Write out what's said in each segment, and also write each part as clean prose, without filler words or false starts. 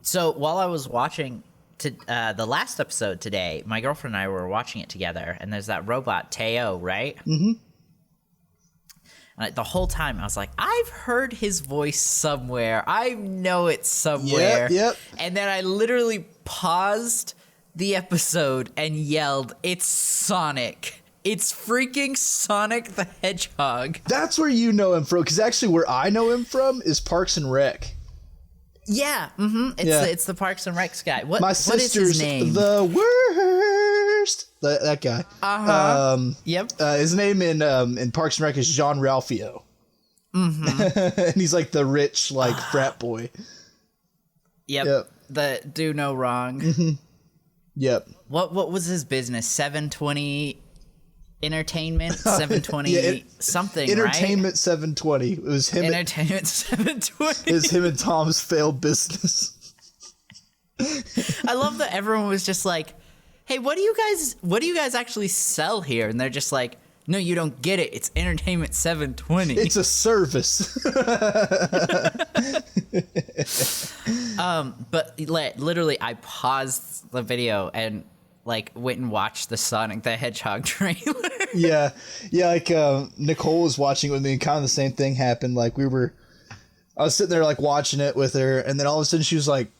So while I was watching the last episode today, my girlfriend and I were watching it together, and there's that robot, Teo, right? Mm-hmm. And the whole time, I was like, I've heard his voice somewhere. I know it somewhere. Yep. And then I literally paused the episode and yelled, it's Sonic. It's freaking Sonic the Hedgehog. That's where you know him from, because actually where I know him from is Parks and Rec. Yeah, it's the Parks and Rec guy. What is his name? The worst. That guy. Yep. His name in Parks and Rec is John Ralphio. Mm-hmm. And he's like the rich frat boy. Yep. The do no wrong. Mm-hmm. Yep. What was his business? 720 Entertainment, 720 something, Entertainment right? 720. It was him. Entertainment 720. It was him and Tom's failed business. I love that everyone was just like, "Hey, what do you guys actually sell here?" And they're just like, "No, you don't get it. It's Entertainment 720. It's a service." But literally, I paused the video and went and watched the Sonic the Hedgehog trailer. Yeah. Nicole was watching it with me, and kind of the same thing happened. I was sitting there watching it with her, and then all of a sudden she was like,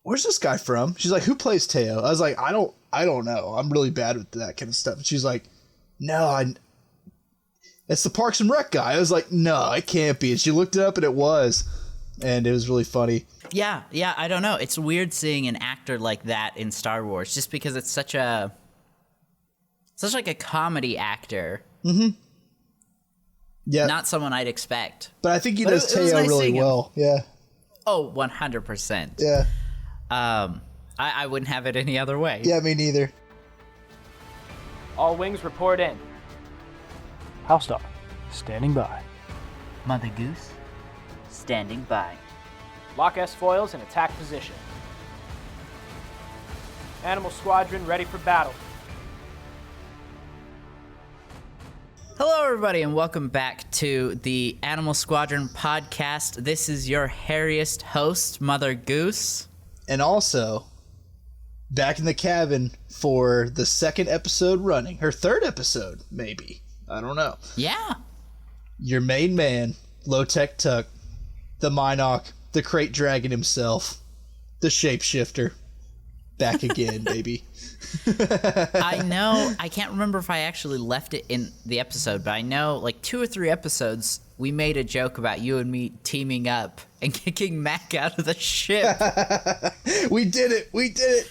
"Where's this guy from?" She's like, "Who plays Teo?" I was like, I don't know. I'm really bad with that kind of stuff." And she's like, "No, it's the Parks and Rec guy." I was like, "No, it can't be." And she looked it up, and it was. And it was really funny. Yeah, I don't know. It's weird seeing an actor like that in Star Wars, just because it's such a comedy actor. Mm-hmm. Yeah. Not someone I'd expect. But I think he does Teo nice really well. Yeah. Oh, 100%. Yeah. I wouldn't have it any other way. Yeah, me neither. All wings report in. HouseDog, standing by. Mother Goose, standing by. Lock S-foils in attack position. Animal Squadron ready for battle. Hello, everybody, and welcome back to the Animal Squadron podcast. This is your hairiest host, Mother Goose. And also, back in the cabin for the second episode running. Her third episode, maybe. I don't know. Yeah. Your main man, Lowtech Tuck, the Minoc, the Crate Dragon himself, the Shapeshifter. Back again, baby. I know, I can't remember if I actually left it in the episode, but I know 2 or 3 episodes we made a joke about you and me teaming up and kicking Mac out of the ship. We did it.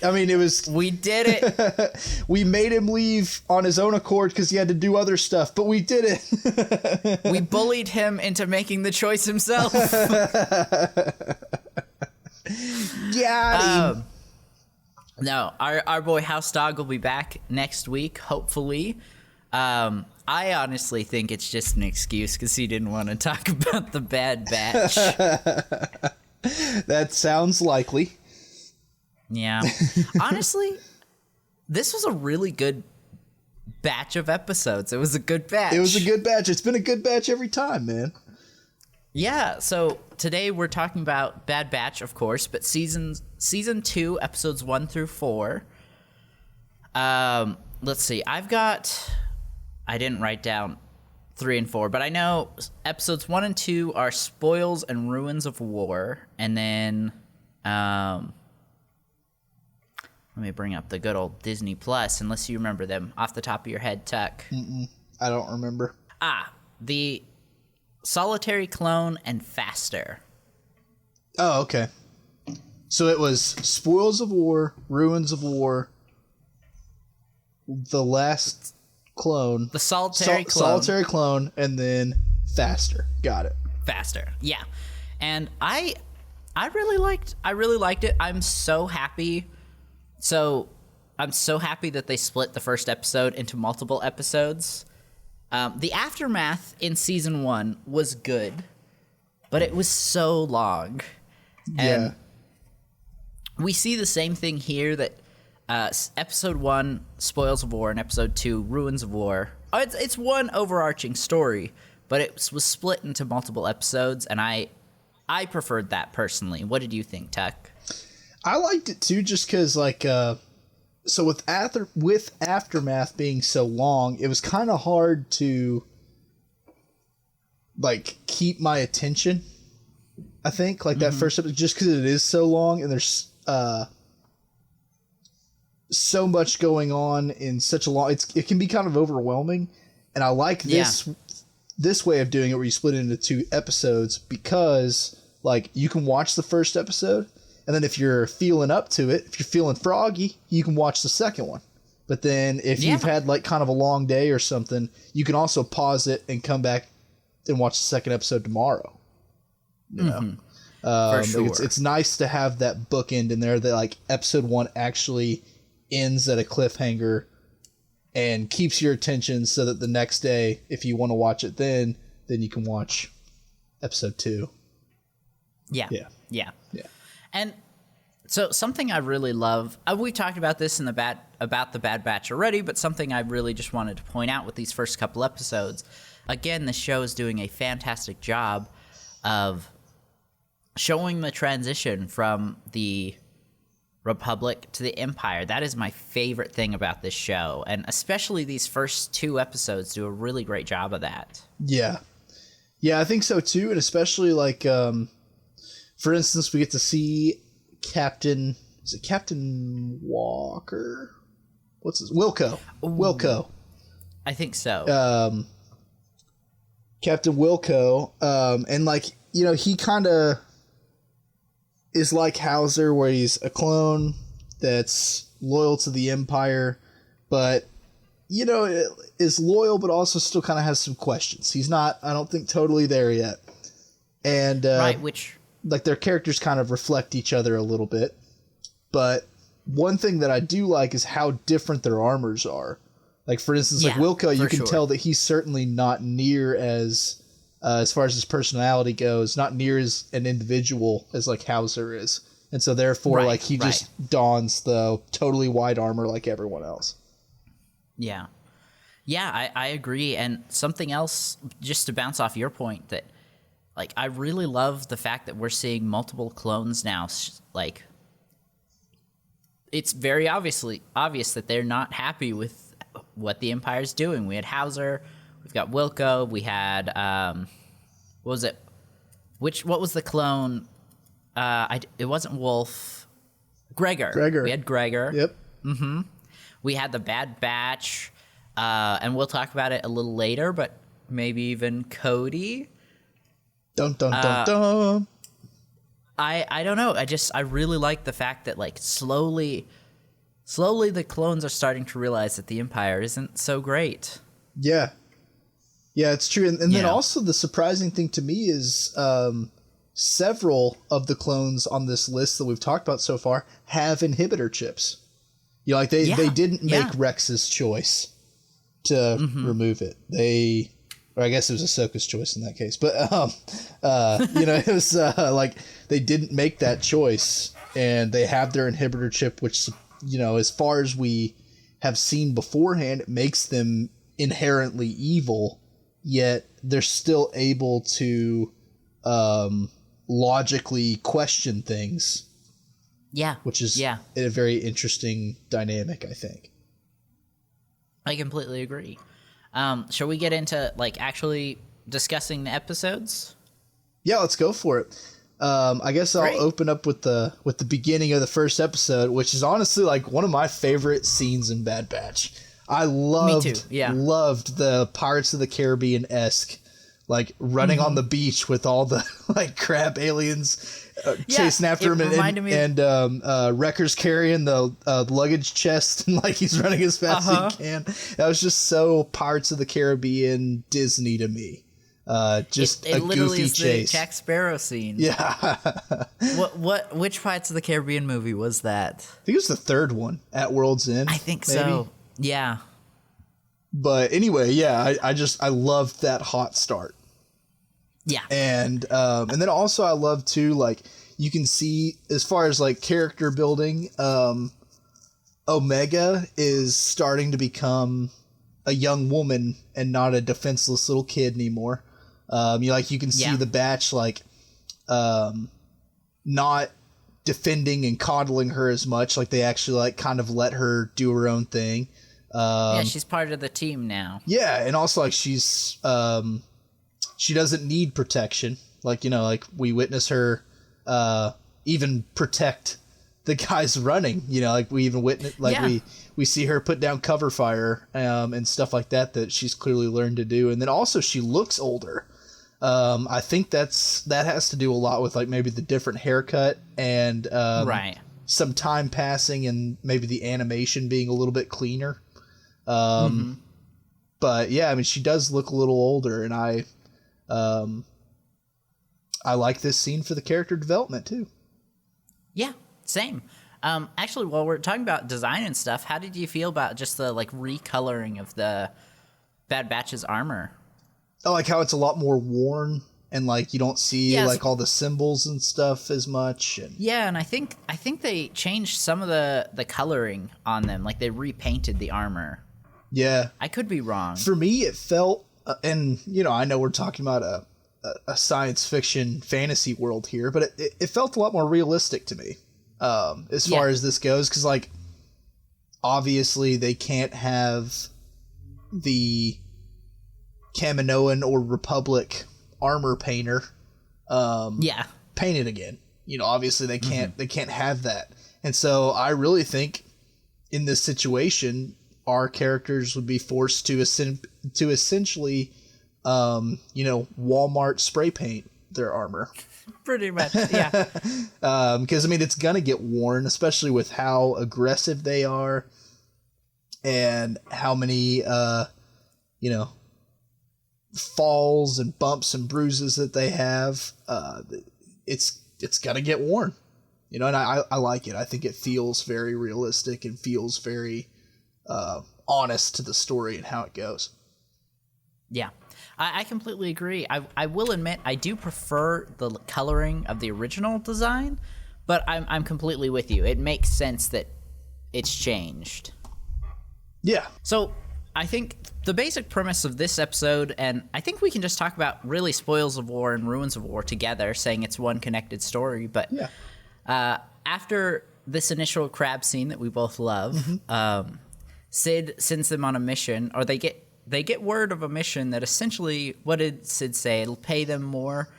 I mean, we did it. We made him leave on his own accord because he had to do other stuff, but we did it. We bullied him into making the choice himself. Yeah. No, our boy HouseDog will be back next week, hopefully. I honestly think it's just an excuse because he didn't want to talk about the Bad Batch. That sounds likely. Yeah. Honestly, this was a really good batch of episodes. It was a good batch. It was a good batch. It's been a good batch every time, man. Yeah, so today we're talking about Bad Batch, of course, but season 2, episodes 1 through 4. Let's see. I didn't write down 3 and 4, but I know episodes 1 and 2 are Spoils and Ruins of War, and then let me bring up the good old Disney Plus, unless you remember them off the top of your head, Tuck. I don't remember. The Solitary Clone and Faster. Oh, okay. So it was Spoils of War, Ruins of War, The Last Clone. The Solitary Clone. Solitary Clone, and then Faster. Got it. Faster, yeah. And I really liked it. I'm so happy. I'm so happy that they split the first episode into multiple episodes. The aftermath in season 1 was good, but it was so long. And we see the same thing here that episode 1, Spoils of War, and episode 2, Ruins of War. It's one overarching story, but it was split into multiple episodes, and I preferred that personally. What did you think, Tuck? I liked it too, just because so with Aftermath being so long, it was kind of hard to like keep my attention. I think that first episode, just because it is so long and there's so much going on in such a long, it can be kind of overwhelming. And I like this way of doing it, where you split it into 2 episodes, because like you can watch the first episode, and then if you're feeling up to it, if you're feeling froggy, you can watch the second one. But then if you've had like kind of a long day or something, you can also pause it and come back and watch the second episode tomorrow. You know? For sure. Like it's nice to have that bookend in there that like episode 1 actually ends at a cliffhanger and keeps your attention, so that the next day, if you want to watch it then you can watch episode 2. Yeah. And so something I really love, we talked about this in the Bad Batch already, but something I really just wanted to point out with these first couple episodes. Again, the show is doing a fantastic job of showing the transition from the Republic to the Empire. That is my favorite thing about this show, and especially these first 2 episodes do a really great job of that. Yeah, I think so too, and especially like, for instance, we get to see Captain Walker? What's his Wilco? Ooh, Wilco. I think so. Captain Wilco, and like, you know, he kind of is like Hauser, where he's a clone that's loyal to the Empire, but, you know, is loyal, but also still kind of has some questions. He's not, I don't think, totally there yet. And, right, which... like, their characters kind of reflect each other a little bit. But one thing that I do like is how different their armors are. Like, for instance, like Wilco, you can tell that he's certainly not near as far as his personality goes, not near as an individual as like Hauser is. And so therefore, like, he just dons the totally white armor like everyone else. Yeah. Yeah, I agree. And something else, just to bounce off your point, that, like, I really love the fact that we're seeing multiple clones now. Like, it's very obvious that they're not happy with what the Empire's doing. We had Hauser, we've got Wilco, we had what was it? What was the clone? It wasn't Wolf. Gregor. We had Gregor. Yep. Mm-hmm. We had the Bad Batch, and we'll talk about it a little later, but maybe even Cody. Dun dun dun dun. I don't know. I really like the fact that, like, slowly the clones are starting to realize that the Empire isn't so great. Yeah. Yeah, it's true. And then also the surprising thing to me is several of the clones on this list that we've talked about so far have inhibitor chips. You know, like they didn't make Rex's choice to remove it. Or I guess it was Ahsoka's choice in that case. But, you know, it was like they didn't make that choice, and they have their inhibitor chip, which, you know, as far as we have seen beforehand, it makes them inherently evil, yet they're still able to logically question things. Yeah. Which is a very interesting dynamic, I think. I completely agree. Shall we get into, like, actually discussing the episodes? Yeah, let's go for it. I guess I'll open up with the beginning of the first episode, which is honestly like one of my favorite scenes in Bad Batch. I loved the Pirates of the Caribbean-esque, like, running on the beach with all the, like, crab aliens chasing after him, and Wrecker's carrying the luggage chest, and, like, he's running as fast as he can. That was just so Pirates of the Caribbean Disney to me. Just it a literally goofy is chase. the Jack Sparrow scene. Yeah. Which Pirates of the Caribbean movie was that? I think it was the third one, At World's End. I think so. Yeah. But anyway, yeah, I loved that hot start. Yeah. And then also I love too, like, you can see as far as like character building, Omega is starting to become a young woman and not a defenseless little kid anymore. You can see the Batch, like, not defending and coddling her as much. Like they actually like kind of let her do her own thing. Yeah, she's part of the team now. Yeah, and also like she's she doesn't need protection. Like, you know, like we witness her even protect the guys running. You know, like we even witness we see her put down cover fire and stuff like that she's clearly learned to do. And then also she looks older. I think that has to do a lot with like maybe the different haircut and Right. some time passing and maybe the animation being a little bit cleaner. But yeah, I mean, she does look a little older, and I like this scene for the character development too. Yeah, same. Actually, while we're talking about design and stuff, how did you feel about just the like recoloring of the Bad Batch's armor? I like how it's a lot more worn, and like you don't see like all the symbols and stuff as much. And yeah, and I think they changed some of the coloring on them, like they repainted the armor. Yeah, I could be wrong. For me, it felt, and you know, I know we're talking about a science fiction fantasy world here, but it felt a lot more realistic to me as far as this goes, because like obviously they can't have the Kaminoan or Republic armor painter paint it again. You know, obviously they can't have that, and so I really think in this situation our characters would be forced to essentially Walmart spray paint their armor. Pretty much, yeah. Because I mean, it's gonna get worn, especially with how aggressive they are, and how many falls and bumps and bruises that they have. It's gonna get worn, you know. And I like it. I think it feels very realistic and feels very honest to the story and how it goes. Yeah. I completely agree. I will admit I do prefer the coloring of the original design, but I'm completely with you. It makes sense that it's changed. Yeah. So I think the basic premise of this episode, and I think we can just talk about really Spoils of War and Ruins of War together, saying it's one connected story. But after this initial crab scene that we both love, Sid sends them on a mission, or they get word of a mission that essentially, what did Sid say? It'll pay them more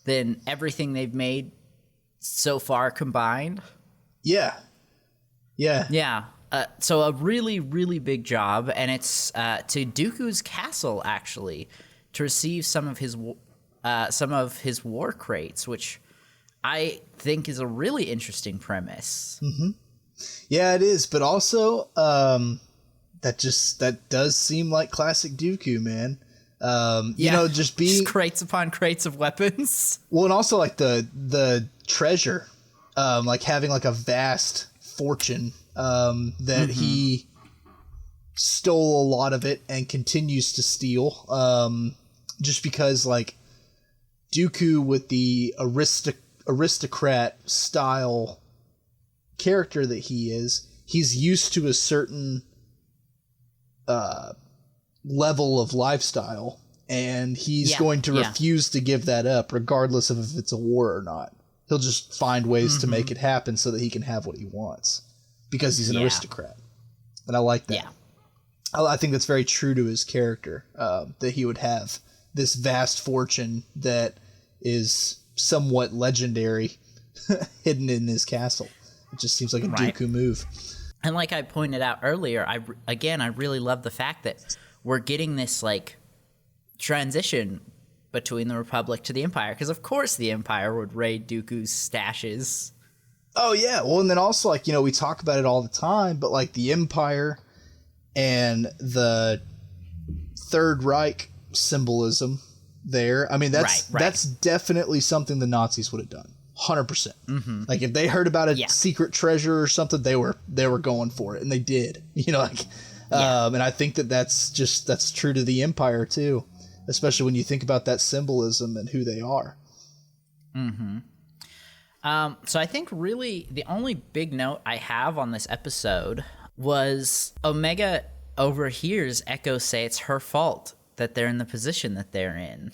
than everything they've made so far combined. Yeah. So a really, really big job, and it's to Dooku's castle actually to receive some of his war crates, which I think is a really interesting premise. Mm-hmm. Yeah, it is, but also that does seem like classic Dooku, man. Just being just crates upon crates of weapons. Well, and also like the treasure, like having like a vast fortune that he stole a lot of it and continues to steal, just because like Dooku, with the aristocrat style character that he is, he's used to a certain level of lifestyle, and he's going to refuse to give that up regardless of if it's a war or not. He'll just find ways to make it happen so that he can have what he wants, because he's an aristocrat. And I like that. Yeah. I think that's very true to his character, that he would have this vast fortune that is somewhat legendary hidden in his castle. It just seems like a Dooku move. And like I pointed out earlier, I really love the fact that we're getting this like transition between the Republic to the Empire, because of course the Empire would raid Dooku's stashes. Oh yeah, well, and then also like, you know, we talk about it all the time, but like the Empire and the Third Reich symbolism there, I mean that's definitely something the Nazis would have done. 100%. Like if they heard about a secret treasure or something, they were going for it, and they did. You know, like, and I think that's true to the Empire too, especially when you think about that symbolism and who they are. So I think really the only big note I have on this episode was Omega overhears Echo say it's her fault that they're in the position that they're in.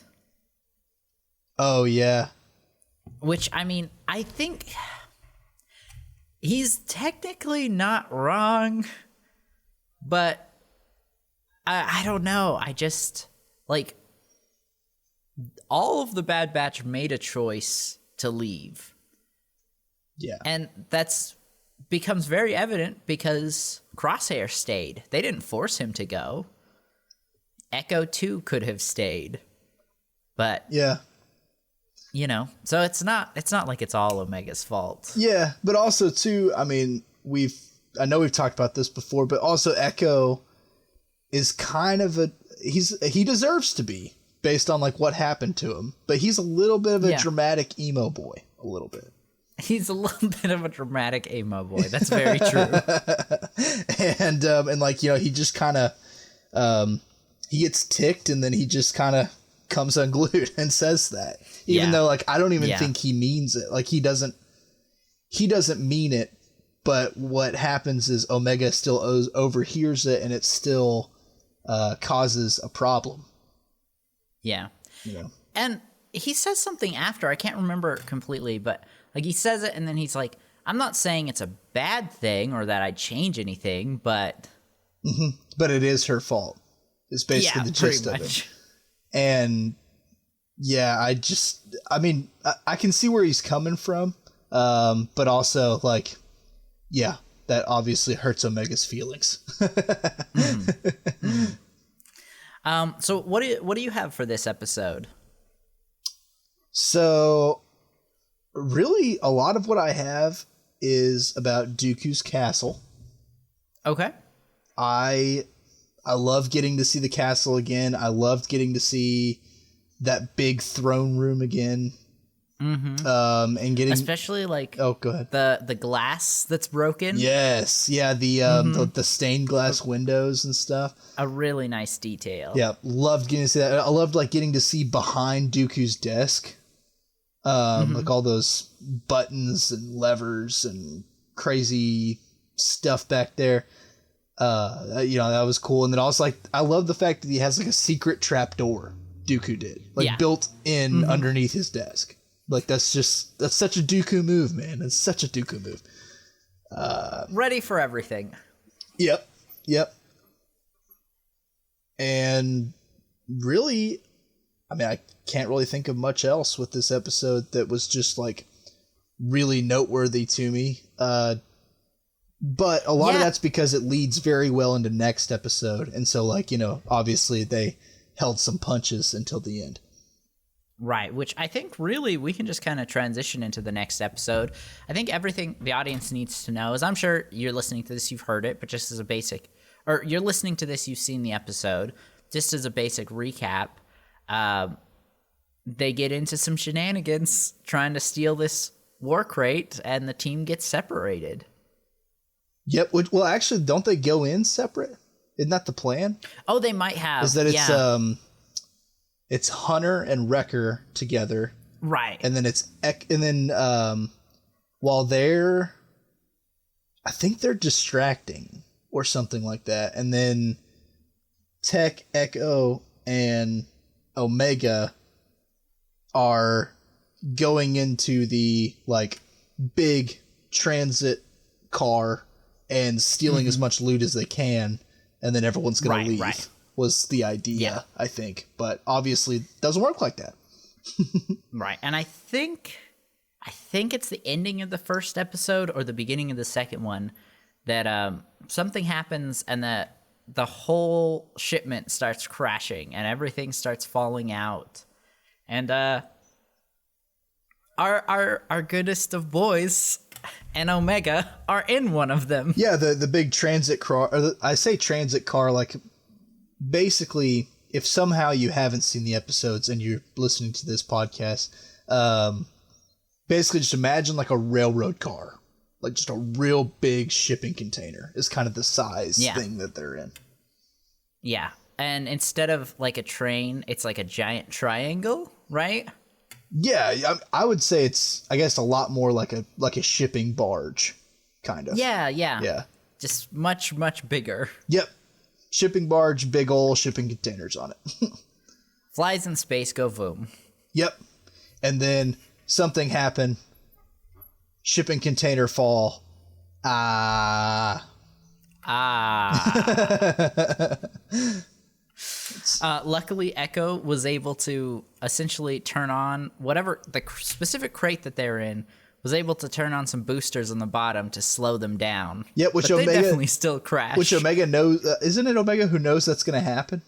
Oh yeah. Which, I mean, I think he's technically not wrong, but I don't know. I just, like, all of the Bad Batch made a choice to leave. Yeah. And that's becomes very evident because Crosshair stayed. They didn't force him to go. Echo too could have stayed. But Yeah. you know, so it's not like it's all Omega's fault. Yeah, but also too, I mean, I know we've talked about this before, but also Echo is kind of he deserves to be based on like what happened to him, but he's a little bit of a dramatic emo boy, a little bit. He's a little bit of a dramatic emo boy. That's very true. and like, you know, he just kind of he gets ticked and then he just kind of comes unglued and says that, even though like I don't even think he means it. Like he doesn't mean it, but what happens is Omega still overhears it and it still causes a problem. Yeah. You know. And he says something after, I can't remember completely, but like he says it and then he's like, I'm not saying it's a bad thing or that I'd change anything, but but it is her fault. It's basically the gist of it. And yeah, I mean, I can see where he's coming from, but also like, yeah, that obviously hurts Omega's feelings. So what do you have for this episode? So really a lot of what I have is about Dooku's castle. Okay. I love getting to see the castle again. I loved getting to see that big throne room again. Mm-hmm. And getting, especially like, oh, go ahead. The glass that's broken. Yes, yeah, the stained glass windows and stuff. A really nice detail. Yeah, loved getting to see that. I loved like getting to see behind Dooku's desk, like all those buttons and levers and crazy stuff back there. You know, that was cool. And then also like I love the fact that he has like a secret trap door. Dooku did like built in underneath his desk. Like that's such a Dooku move, man. It's such a Dooku move. Ready for everything. Yep. And really, I mean, I can't really think of much else with this episode that was just like really noteworthy to me. But a lot of that's because it leads very well into next episode. And so like, you know, obviously they held some punches until the end. Right, which I think really we can just kind of transition into the next episode. I think everything the audience needs to know is, I'm sure you're listening to this, you've heard it, but just as a basic, or you're listening to this, you've seen the episode, just as a basic recap, they get into some shenanigans trying to steal this war crate, and the team gets separated. Yep, well actually, don't they go in separate? Isn't that the plan? Oh, they might have. Is that it's Hunter and Wrecker together. Right. And then while they're, I think they're distracting or something like that. And then Tech, Echo, and Omega are going into the like big transit car and stealing as much loot as they can. And then everyone's going to leave. Right. Was the idea, I think. But obviously it doesn't work like that. Right. And I think it's the ending of the first episode or the beginning of the second one that something happens and that the whole shipment starts crashing and everything starts falling out. And our goodest of boys and Omega are in one of them. Yeah, the big transit car, or I say transit car like basically, if somehow you haven't seen the episodes and you're listening to this podcast, basically just imagine like a railroad car, like just a real big shipping container is kind of the size thing that they're in. Yeah. And instead of like a train, it's like a giant triangle, right? Yeah, I would say it's, I guess, a lot more like a shipping barge, kind of. Yeah. Just much, much bigger. Yep. Shipping barge, big ol' shipping containers on it. Flies in space, go boom. Yep. And then something happened. Shipping container fall. Ah. Luckily, Echo was able to essentially turn on whatever the specific crate that they're in, was able to turn on some boosters on the bottom to slow them down. Yep, which but Omega they definitely still crash. Which Omega knows. Isn't it Omega who knows that's going to happen?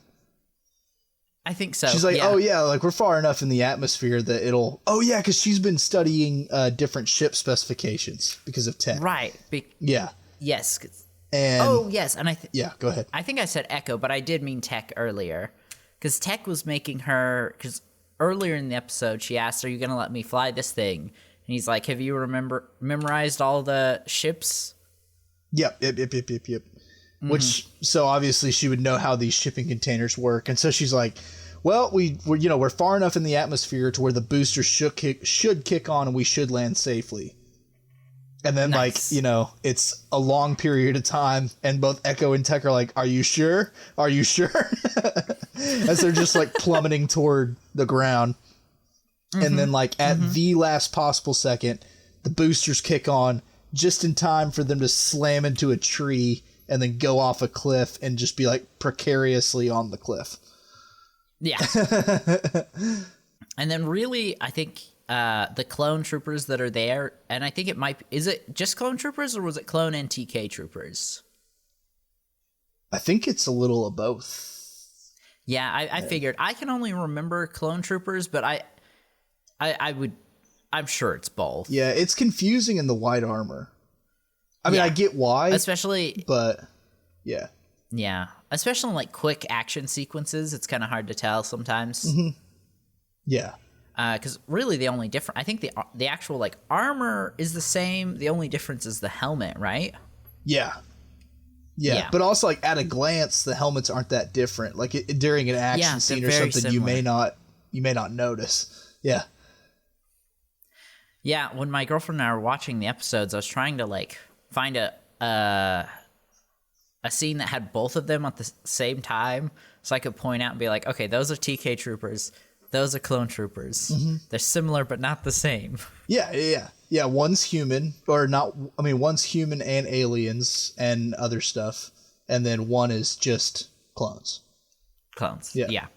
I think so. She's like, yeah. oh yeah, like we're far enough in the atmosphere that it'll. Oh yeah, because she's been studying different ship specifications because of tech. Right. Yeah. Yes. And oh yes, and yeah, go ahead. I think I said Echo, but I did mean Tech earlier, because Tech was making her. Because earlier in the episode, she asked, "Are you going to let me fly this thing?" And he's like, "Have you memorized all the ships?" Yep. Mm-hmm. Which, so obviously she would know how these shipping containers work. And so she's like, well, we're far enough in the atmosphere to where the boosters should kick on and we should land safely. And then nice. It's a long period of time and both Echo and Tech are like, are you sure? Are you sure? As they're just like plummeting toward the ground. Mm-hmm. And then like at the last possible second, the boosters kick on just in time for them to slam into a tree and then go off a cliff and just be like precariously on the cliff. Yeah. And then really, I think the clone troopers that are there, and I think is it just clone troopers or was it clone and TK troopers? I think it's a little of both. Yeah, I figured. I can only remember clone troopers, but I'm sure it's both. Yeah, it's confusing in the white armor. I mean, I get why. Especially... But, yeah. Yeah. Especially in, like, quick action sequences, it's kind of hard to tell sometimes. Mm-hmm. Yeah. Because really the only difference... I think the actual, like, armor is the same. The only difference is the helmet, right? Yeah. Yeah. But also, like, at a glance, the helmets aren't that different. Like, during an action scene or something, similar. you may not notice. Yeah. Yeah, when my girlfriend and I were watching the episodes, I was trying to, like... find a scene that had both of them at the same time so I could point out and be like, okay, those are TK troopers, those are clone troopers. Mm-hmm. They're similar but not the same. Yeah, one's human one's human and aliens and other stuff, and then one is just clones. Yeah.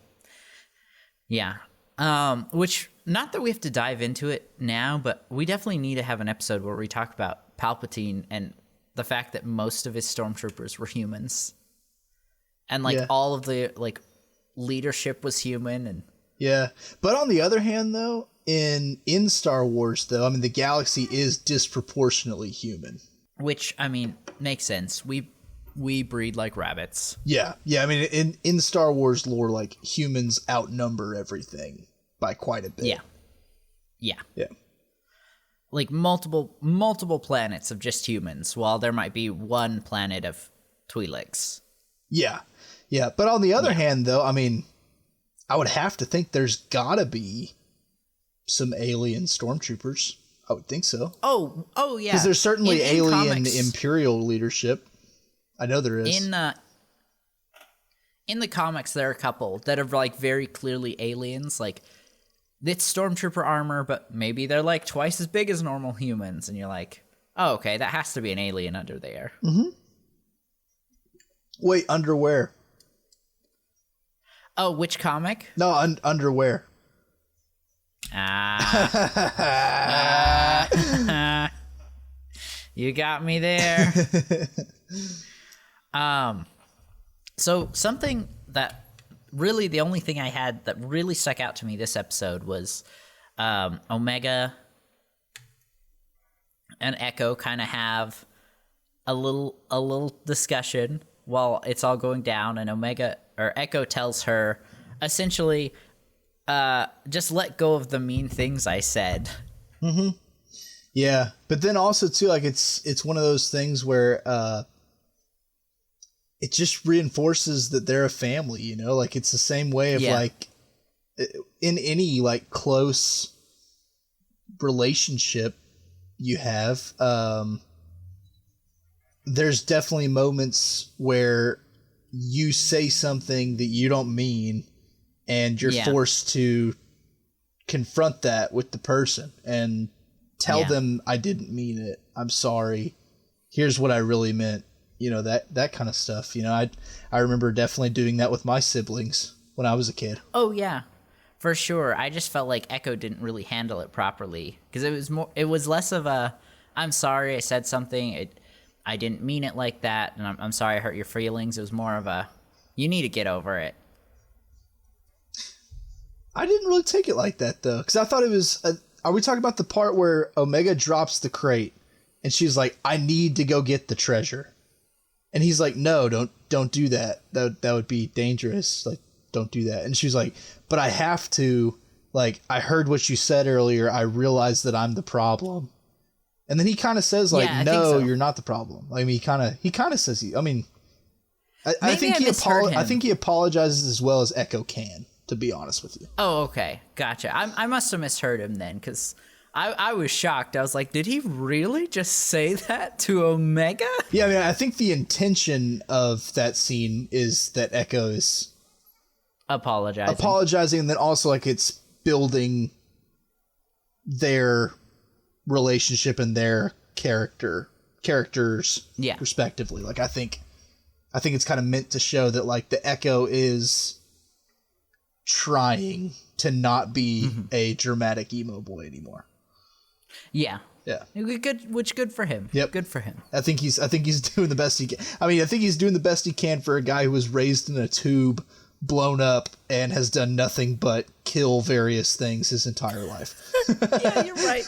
Which, not that we have to dive into it now, but we definitely need to have an episode where we talk about Palpatine and the fact that most of his stormtroopers were humans, and all of the leadership was human. And but on the other hand, though, in Star Wars, though, I mean, the galaxy is disproportionately human, which I mean makes sense. We breed like rabbits. Yeah. I mean, in Star Wars lore, like humans outnumber everything by quite a bit. Yeah. Like multiple planets of just humans, while there might be one planet of Twi'leks. Yeah. But on the other hand, though, I mean, I would have to think there's gotta be some alien stormtroopers. I would think so. Oh yeah. Because there's certainly alien comics, Imperial leadership. I know there is. In the comics, there are a couple that are like very clearly aliens, like. It's stormtrooper armor, but maybe they're like twice as big as normal humans, and you're like, oh, okay, that has to be an alien under there. Mm-hmm. Wait, underwear? Oh, which comic? No, underwear. You got me there. So something that. Really, the only thing I had that really stuck out to me this episode was Omega and Echo kind of have a little discussion while it's all going down, and Echo tells her essentially, just let go of the mean things I said. Mm-hmm. Yeah, but then also too, like it's one of those things where it just reinforces that they're a family, you know? Like, it's the same way of, like, in any, like, close relationship you have, there's definitely moments where you say something that you don't mean, and you're forced to confront that with the person and tell them, I didn't mean it, I'm sorry, here's what I really meant. You know, that kind of stuff. You know, I remember definitely doing that with my siblings when I was a kid. Oh yeah, for sure. I just felt like Echo didn't really handle it properly because it was less of a I'm sorry I said something. I didn't mean it like that, and I'm sorry I hurt your feelings. It was more of a you need to get over it. I didn't really take it like that though, because I thought it was. Are we talking about the part where Omega drops the crate and she's like, "I need to go get the treasure," and he's like, "No, don't do that. That would be dangerous. Like, don't do that." And she's like, "But I have to. Like, I heard what you said earlier. I realized that I'm the problem." And then he kind of says, like, Yeah, I "No, think so. you're not the problem." I mean, he kind of says, I mean, I Maybe think I misheard him. I think he apologizes as well as Echo can. To be honest with you. Oh, okay. Gotcha. I must have misheard him then, because I was shocked. I was like, did he really just say that to Omega? Yeah, I mean, I think the intention of that scene is that Echo is apologizing, and then also, like, it's building their relationship and their characters respectively. Like, I think it's kind of meant to show that, like, the Echo is trying to not be a dramatic emo boy anymore. Yeah. Yeah. Good for him. Yep. Good for him. I think he's doing the best he can. I mean, I think he's doing the best he can for a guy who was raised in a tube, blown up, and has done nothing but kill various things his entire life. Yeah, you're right.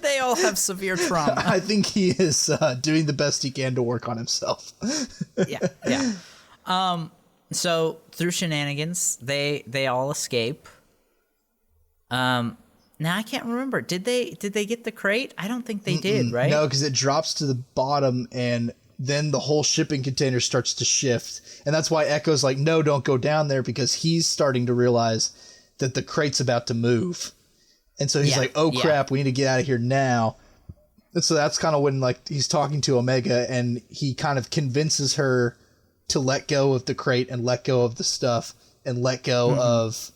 They all have severe trauma. I think he is doing the best he can to work on himself. Yeah. So through shenanigans, they all escape. Now I can't remember. Did they get the crate? I don't think they did, right? No, because it drops to the bottom, and then the whole shipping container starts to shift, and that's why Echo's like, "No, don't go down there," because he's starting to realize that the crate's about to move, and so he's like, "Oh crap, we need to get out of here now." And so that's kind of when, like, he's talking to Omega, and he kind of convinces her to let go of the crate and let go of the stuff and let go of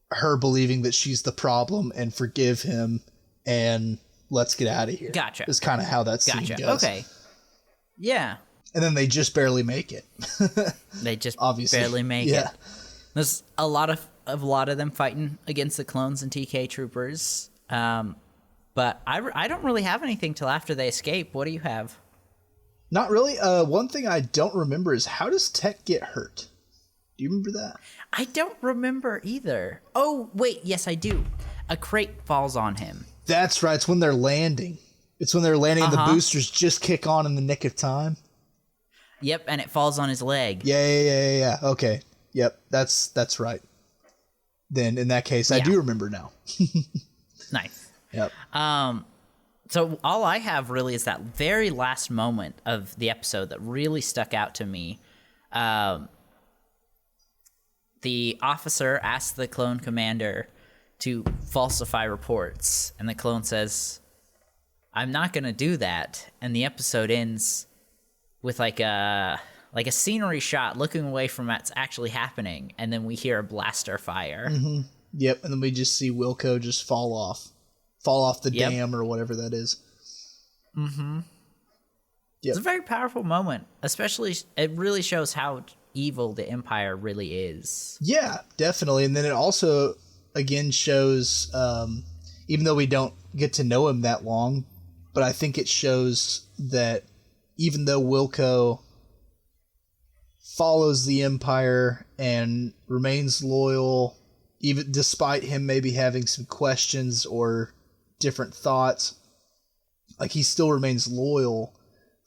her believing that she's the problem and forgive him and let's get out of here. Gotcha. Is kind of how that scene goes. Okay. Yeah. And then they just barely make it. They just Obviously. barely make Yeah. it. There's a lot of them fighting against the clones and TK troopers. But I don't really have anything till after they escape. What do you have? Not really. One thing I don't remember is, how does Tech get hurt? Do you remember that? I don't remember either. Oh, wait. Yes, I do. A crate falls on him. That's right. It's when they're landing. And the boosters just kick on in the nick of time. Yep, and it falls on his leg. Yeah. Okay. Yep, that's right. Then in that case, I do remember now. Nice. Yep. So all I have really is that very last moment of the episode that really stuck out to me. The officer asks the clone commander to falsify reports, and the clone says, "I'm not going to do that." And the episode ends with like a scenery shot looking away from what's actually happening, and then we hear a blaster fire. Mm-hmm. Yep, and then we just see Wilco just fall off the dam or whatever that is. Mm-hmm. Yep. It's a very powerful moment, especially it really shows how evil the Empire really is. Yeah, definitely. And then it also, again, shows, even though we don't get to know him that long, but I think it shows that even though Wilco follows the Empire and remains loyal, even despite him maybe having some questions or different thoughts, like, he still remains loyal,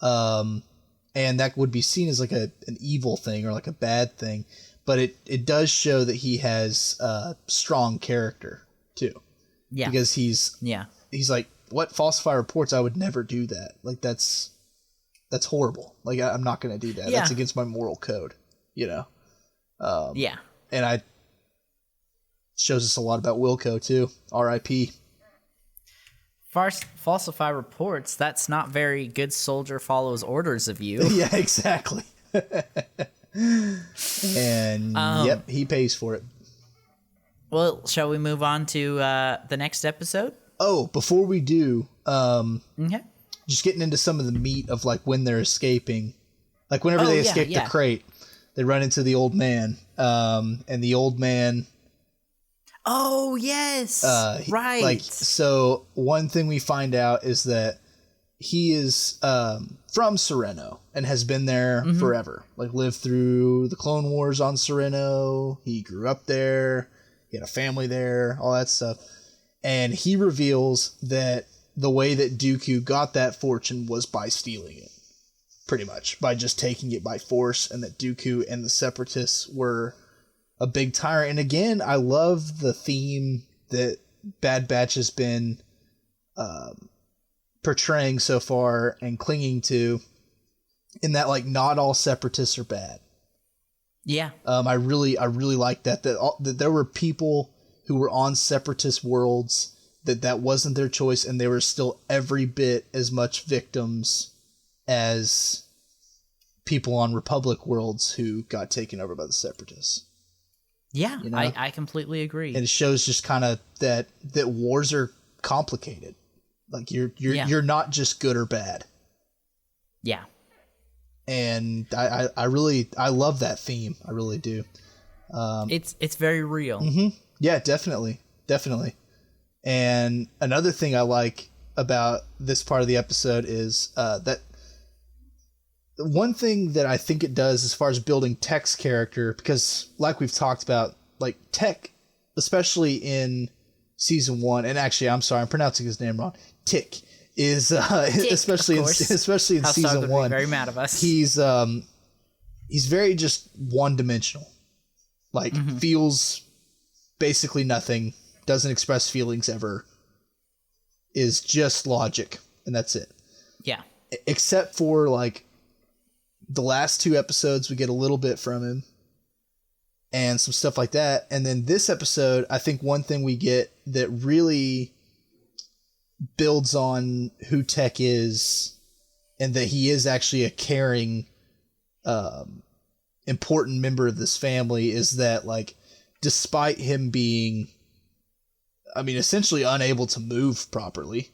and that would be seen as like an evil thing or like a bad thing, but it does show that he has strong character too. Yeah, because he's like, what, falsify reports? I would never do that. Like, that's horrible. Like, I'm not going to do that. Yeah. That's against my moral code, you know? And shows us a lot about Wilco too. R.I.P. Falsify reports. That's not very good soldier follows orders of you. Yeah, exactly. And yep, he pays for it. Well, shall we move on to the next episode? Oh, before we do, Okay. Just getting into some of the meat of like when they're escaping, like whenever they escape the crate, they run into the old man, and the old man. Oh yes, right. Like, so one thing we find out is that he is from Sereno and has been there forever. Like, lived through the Clone Wars on Sereno. He grew up there. He had a family there. All that stuff. And he reveals that the way that Dooku got that fortune was by stealing it. Pretty much. By just taking it by force. And that Dooku and the Separatists were a big tyrant. And again, I love the theme that Bad Batch has been portraying so far and clinging to, in that like not all Separatists are bad. Yeah. I really like that there were people who were on Separatist worlds that wasn't their choice, and they were still every bit as much victims as people on Republic worlds who got taken over by the Separatists. Yeah, You know? I completely agree. And it shows just kind of that wars are complicated. Like you're not just good or bad. Yeah. And I love that theme. I really do. It's very real. Yeah, definitely. And another thing I like about this part of the episode is that one thing that I think it does as far as building Tech's character, because like we've talked about, like Tech, especially in season 1, and actually I'm sorry, I'm pronouncing his name wrong. Tick is Tick, especially in HouseDog season would 1. Be very mad of us. He's very just one-dimensional. Like feels basically nothing, doesn't express feelings ever, is just logic, and that's it. Yeah. Except for like the last 2 episodes, we get a little bit from him and some stuff like that. And then this episode, I think one thing we get that really builds on who Tech is, and that he is actually a caring, important member of this family, is that like, despite him being, I mean, essentially unable to move properly,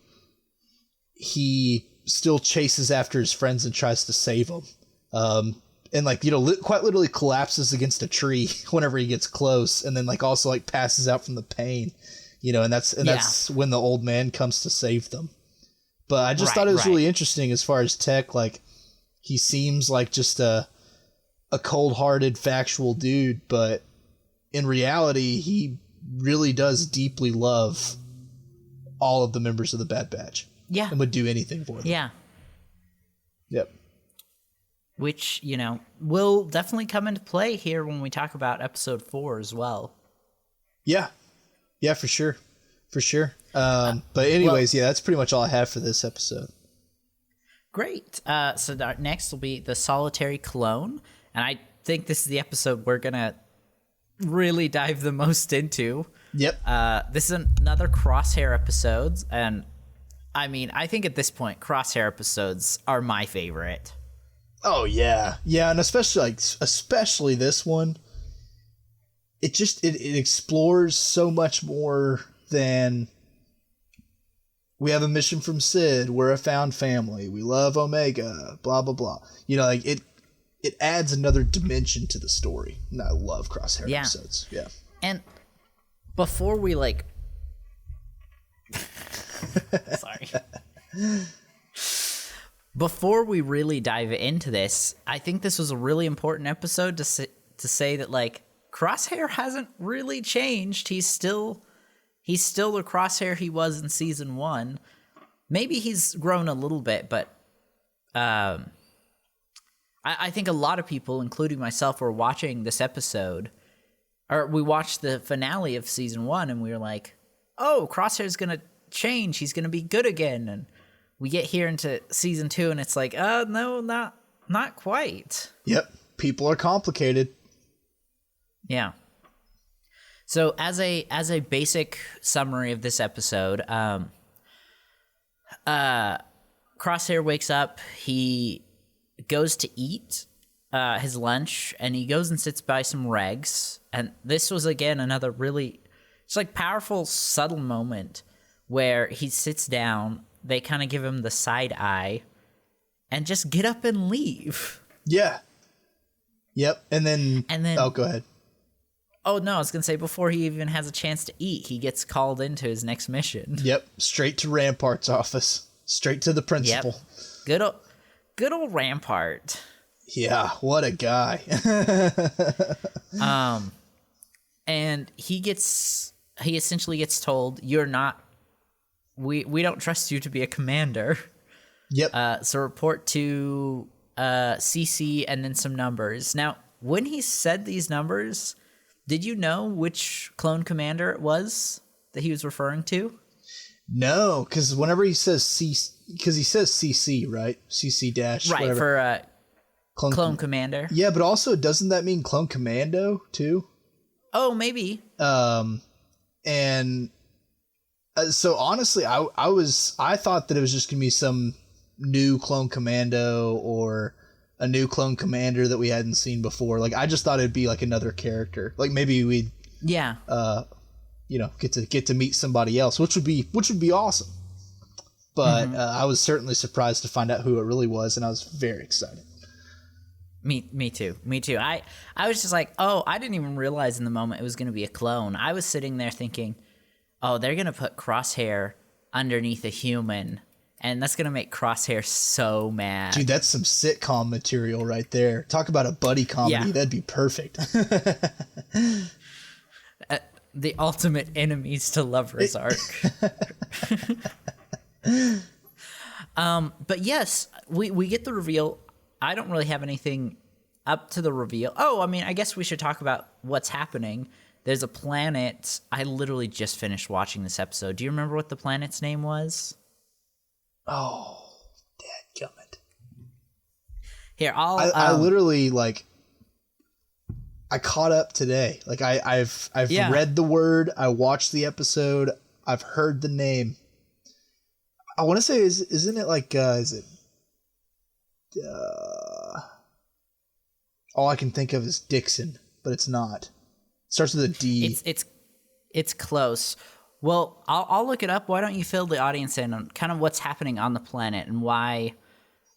he still chases after his friends and tries to save them. And like, quite literally collapses against a tree whenever he gets close, and then like also like passes out from the pain, and that's when the old man comes to save them. But I just thought it was really interesting as far as Tech. Like, he seems like just a cold-hearted, factual dude, but in reality, he really does deeply love all of the members of the Bad Batch. Yeah. And would do anything for them. Yeah. Yep. Which, will definitely come into play here when we talk about episode 4 as well. Yeah. Yeah, for sure. But anyways, that's pretty much all I have for this episode. Great. So next will be the Solitary Clone. And I think this is the episode we're going to really dive the most into. Yep. This is another Crosshair episode. And I mean, I think at this point, Crosshair episodes are my favorite. Oh, yeah. Yeah, and especially this one. It just, it explores so much more than we have a mission from Sid, we're a found family, we love Omega, blah, blah, blah. It adds another dimension to the story. And I love Crosshair episodes. Yeah. And before we sorry. Before we really dive into this, I think this was a really important episode to say that like Crosshair hasn't really changed. He's still the Crosshair he was in season 1. Maybe he's grown a little bit, but I think a lot of people, including myself, were watching this episode, or we watched the finale of season 1, and we were like, "Oh, Crosshair's gonna change. He's gonna be good again." And we get here into season 2, and it's like, no, not quite. Yep, people are complicated. Yeah. So as a basic summary of this episode, Crosshair wakes up. He goes to eat his lunch, and he goes and sits by some regs. And this was again another really, it's like powerful, subtle moment where he sits down they kind of give him the side eye and just get up and leave. Yeah. Yep. And then oh, go ahead. Oh, no, I was going to say, before he even has a chance to eat, he gets called into his next mission. Yep. Straight to Rampart's office. Straight to the principal. Yep. Good old Rampart. Yeah, what a guy. And he essentially gets told, you're not, we don't trust you to be a commander. Yep. So report to CC and then some numbers. Now, when he said these numbers, did you know which clone commander it was that he was referring to? No, because whenever he says because he says CC, right? CC dash. Right, whatever. For clone commander. Yeah, but also, doesn't that mean clone commando, too? Oh, maybe. And so honestly, I thought that it was just going to be some new clone commando or a new clone commander that we hadn't seen before. Like, I just thought it'd be like another character. Like, maybe we'd get to meet somebody else, which would be awesome. But I was certainly surprised to find out who it really was, and I was very excited. Me too. I was just like, oh, I didn't even realize in the moment it was going to be a clone. I was sitting there thinking, oh, they're going to put Crosshair underneath a human, and that's going to make Crosshair so mad. Dude, that's some sitcom material right there. Talk about a buddy comedy. Yeah. That'd be perfect. The ultimate enemies to lovers arc. But yes, we get the reveal. I don't really have anything up to the reveal. Oh, I mean, I guess we should talk about what's happening. There's a planet. I literally just finished watching this episode. Do you remember what the planet's name was? Oh, dadgummit. Here, I literally, like, I caught up today. Like, I've read the word. I watched the episode. I've heard the name. I want to say, isn't it like, is it? All I can think of is Dixon, but it's not. It starts with a D. It's close. Well, I'll look it up. Why don't you fill the audience in on kind of what's happening on the planet and why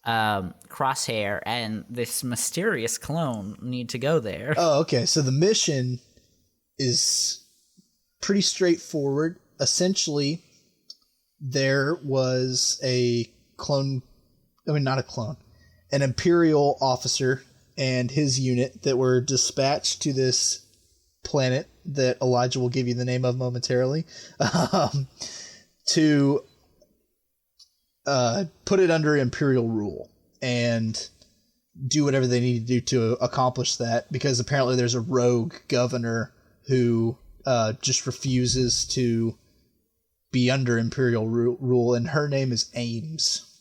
Crosshair and this mysterious clone need to go there? Oh, okay. So the mission is pretty straightforward. Essentially, there was a clone. I mean, not a clone. An Imperial officer and his unit that were dispatched to this planet that Elijah will give you the name of momentarily, to put it under Imperial rule and do whatever they need to do to accomplish that, because apparently there's a rogue governor who just refuses to be under Imperial rule, and her name is Ames.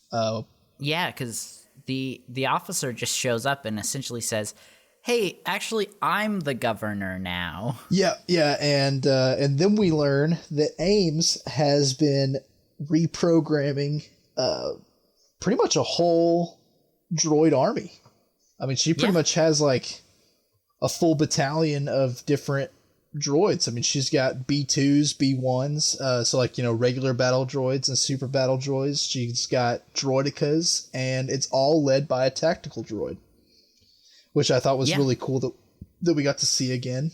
Yeah, because the officer just shows up and essentially says, hey, actually, I'm the governor now. Yeah, and then we learn that Ames has been reprogramming pretty much a whole droid army. I mean, she pretty much has like a full battalion of different droids. I mean, she's got B2s, B1s, so like, regular battle droids and super battle droids. She's got droidicas, and it's all led by a tactical droid, which I thought was really cool that we got to see again.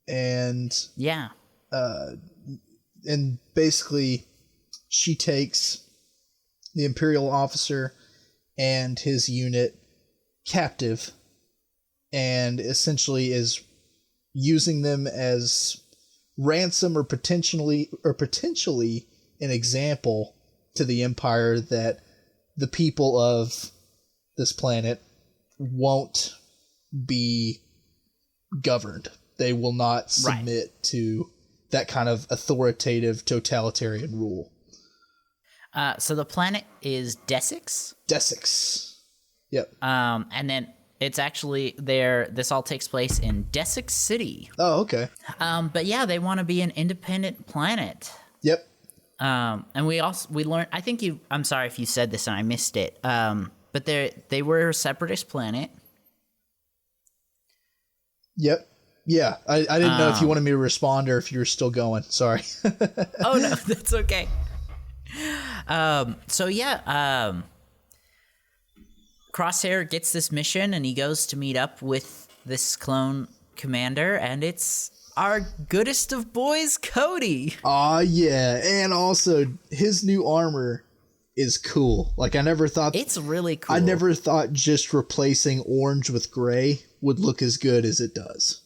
And and basically she takes the Imperial officer and his unit captive and essentially is using them as ransom or potentially an example to the Empire that the people of this planet won't be governed. They will not submit to that kind of authoritative totalitarian rule. So the planet is Desix? Desix. Yep. And then it's actually there. This all takes place in Desix City. Oh, okay. But yeah, they want to be an independent planet. Yep. And we learned. I think I'm sorry if you said this and I missed it. But they were a separatist planet. Yep. Yeah. I didn't know if you wanted me to respond or if you were still going. Sorry. Oh no, that's okay. So yeah, Crosshair gets this mission and he goes to meet up with this clone commander, and it's our goodest of boys, Cody. Aw, yeah. And also, his new armor is cool. Like, I never thought... It's really cool. I never thought just replacing orange with gray would look as good as it does.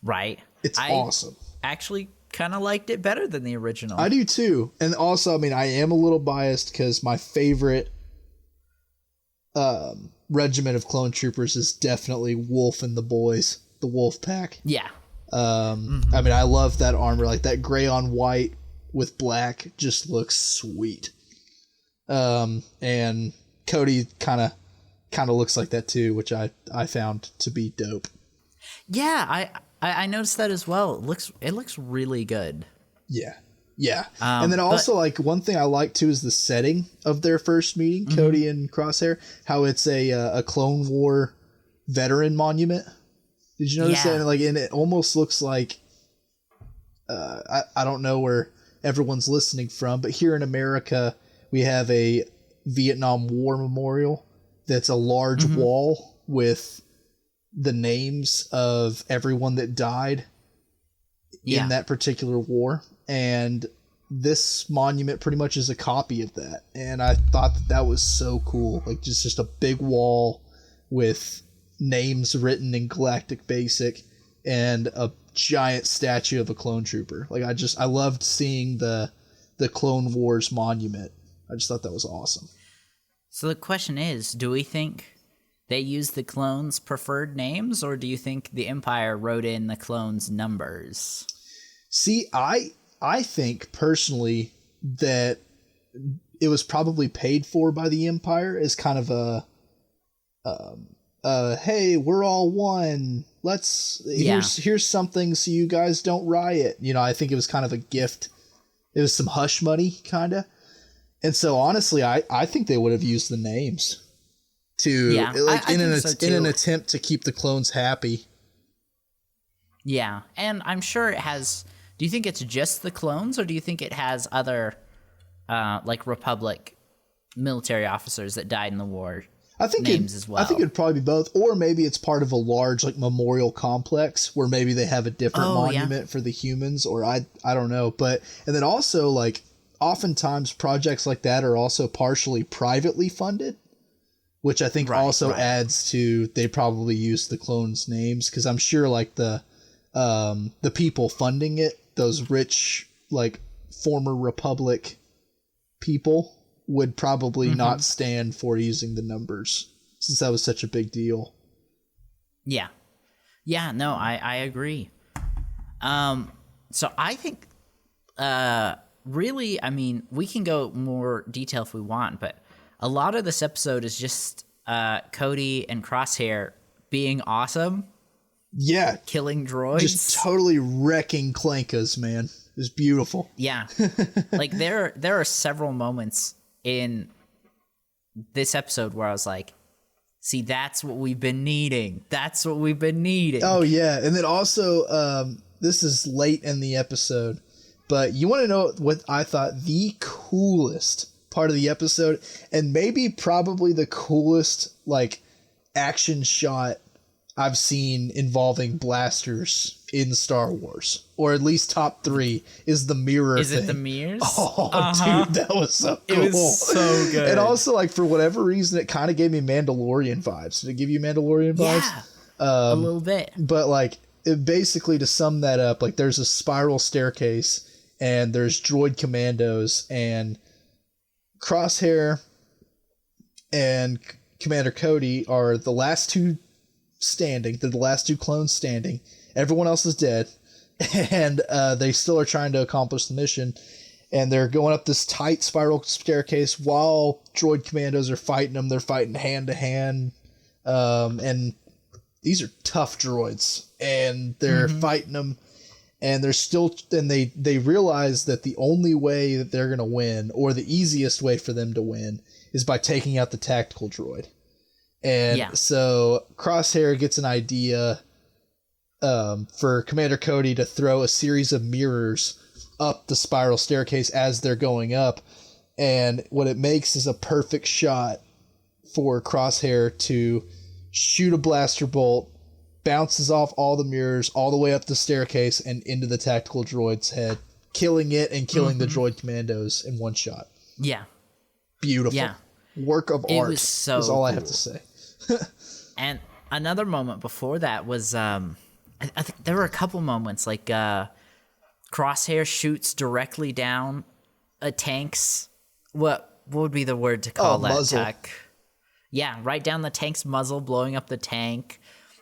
Right. It's awesome. Actually kind of liked it better than the original. I do too. And also, I mean, I am a little biased because my favorite regiment of clone troopers is definitely Wolf and the boys, the Wolf Pack. Yeah. I mean, I love that armor. Like, that gray on white with black just looks sweet. And Cody kind of looks like that too, which I found to be dope. Yeah, I noticed that as well. It looks really good. Yeah. Yeah. And then also, like, one thing I like too is the setting of their first meeting, Cody and Crosshair, how it's a Clone War veteran monument. Did you notice that? Like, and it almost looks like, I don't know where everyone's listening from, but here in America, we have a Vietnam War memorial that's a large wall with the names of everyone that died in that particular war. And this monument pretty much is a copy of that. And I thought that was so cool. Like, just a big wall with names written in Galactic Basic and a giant statue of a clone trooper. Like, I loved seeing the Clone Wars monument. I just thought that was awesome. So the question is, do we think they used the clones' preferred names, or do you think the Empire wrote in the clones' numbers? See, I think personally that it was probably paid for by the Empire as kind of a hey, we're all one. Here's something so you guys don't riot. You know, I think it was kind of a gift. It was some hush money, kind of. And so, honestly, I think they would have used the names to in an attempt to keep the clones happy. Yeah, and I'm sure it has. Do you think it's just the clones, or do you think it has other, like Republic military officers that died in the war? I think names as well. I think it'd probably be both, or maybe it's part of a large like memorial complex where maybe they have a different monument for the humans, or I don't know. But and then also like oftentimes projects like that are also partially privately funded, which I think also adds to they probably use the clones' names because I'm sure like the people funding it, those rich like former Republic people would probably not stand for using the numbers since that was such a big deal. Yeah. Yeah, no, I agree. So I think, really, I mean, we can go more detail if we want, but a lot of this episode is just Cody and Crosshair being awesome. Yeah. Killing droids. Just totally wrecking Clankas, man. It was beautiful. Yeah. Like, there are several moments in this episode where I was like, see, that's what we've been needing. That's what we've been needing. Oh, yeah. And then also, this is late in the episode, but you want to know what I thought the coolest part of the episode, and maybe probably the coolest, like, action shot I've seen involving blasters in Star Wars, or at least top 3, is the mirror thing. Is it the mirrors? Oh, dude, that was so cool. It was so good. And also, like, for whatever reason, it kind of gave me Mandalorian vibes. Did it give you Mandalorian vibes? Yeah, a little bit. But, like, basically, to sum that up, like, there's a spiral staircase, and there's droid commandos, and Crosshair and Commander Cody are the last two standing. They're the last two clones standing. Everyone else is dead, and they still are trying to accomplish the mission, and they're going up this tight spiral staircase while droid commandos are fighting them. They're fighting hand to hand, and these are tough droids, and they're fighting them, and they're still, and they realize that the only way that they're going to win, or the easiest way for them to win, is by taking out the tactical droid. And so Crosshair gets an idea for Commander Cody to throw a series of mirrors up the spiral staircase as they're going up. And what it makes is a perfect shot for Crosshair to shoot a blaster bolt, bounces off all the mirrors all the way up the staircase and into the tactical droid's head, killing it and killing the droid commandos in one shot. Yeah. Beautiful. Yeah. Work of art was so is all I have cool. to say. And another moment before that was, I think there were a couple moments, like Crosshair shoots directly down a tank's, what would be the word to call that, muzzle. Tech? Yeah, right down the tank's muzzle, blowing up the tank.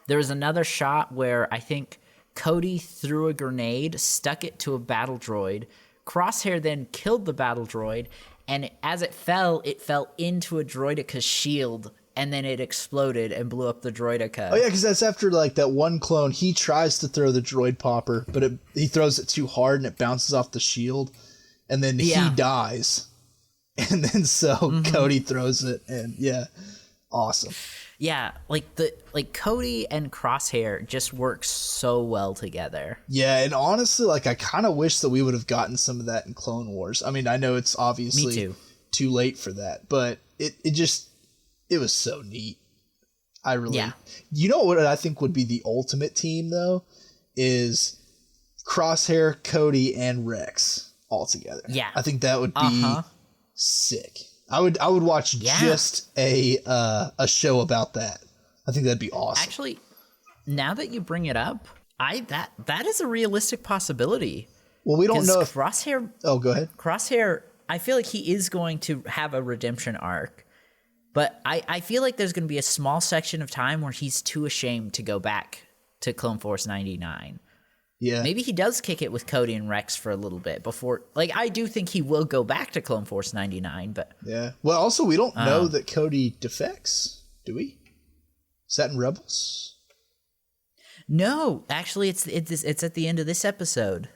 There was another shot where I think Cody threw a grenade, stuck it to a battle droid. Crosshair then killed the battle droid, and as it fell into a droideca's shield, and then it exploded and blew up the droideca. Oh yeah, because that's after like that one clone. He tries to throw the droid popper, but he throws it too hard and it bounces off the shield, and then he dies. And then Cody throws it, and awesome. Yeah, like Cody and Crosshair just work so well together. Yeah, and honestly, like I kind of wish that we would have gotten some of that in Clone Wars. I mean, I know it's obviously too late for that, but it was so neat. You know what I think would be the ultimate team though is Crosshair, Cody, and Rex all together. Yeah, I think that would be sick. I would watch just a show about that. I think that'd be awesome. Actually, now that you bring it up, that is a realistic possibility. Well, we don't know if Crosshair. Oh, go ahead. Crosshair. I feel like he is going to have a redemption arc, but I feel like there's going to be a small section of time where he's too ashamed to go back to Clone Force 99. Yeah. Maybe he does kick it with Cody and Rex for a little bit before. Like, I do think he will go back to Clone Force 99, but yeah. Well, also we don't know that Cody defects, do we? Is that in Rebels? No, actually, it's at the end of this episode.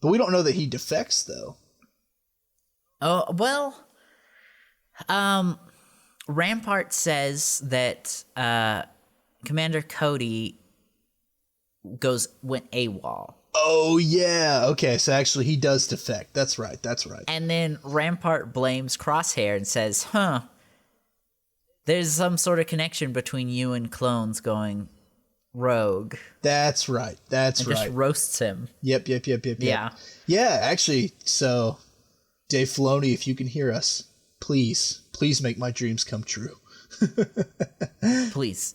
But we don't know that he defects, though. Oh well, Rampart says that Commander Cody went AWOL. Oh yeah, okay. So actually, he does defect. That's right. And then Rampart blames Crosshair and says, "Huh, there's some sort of connection between you and clones going rogue." That's right. And just roasts him. Yep. Yeah. Yeah, actually, so Dave Filoni, if you can hear us, please make my dreams come true. Please.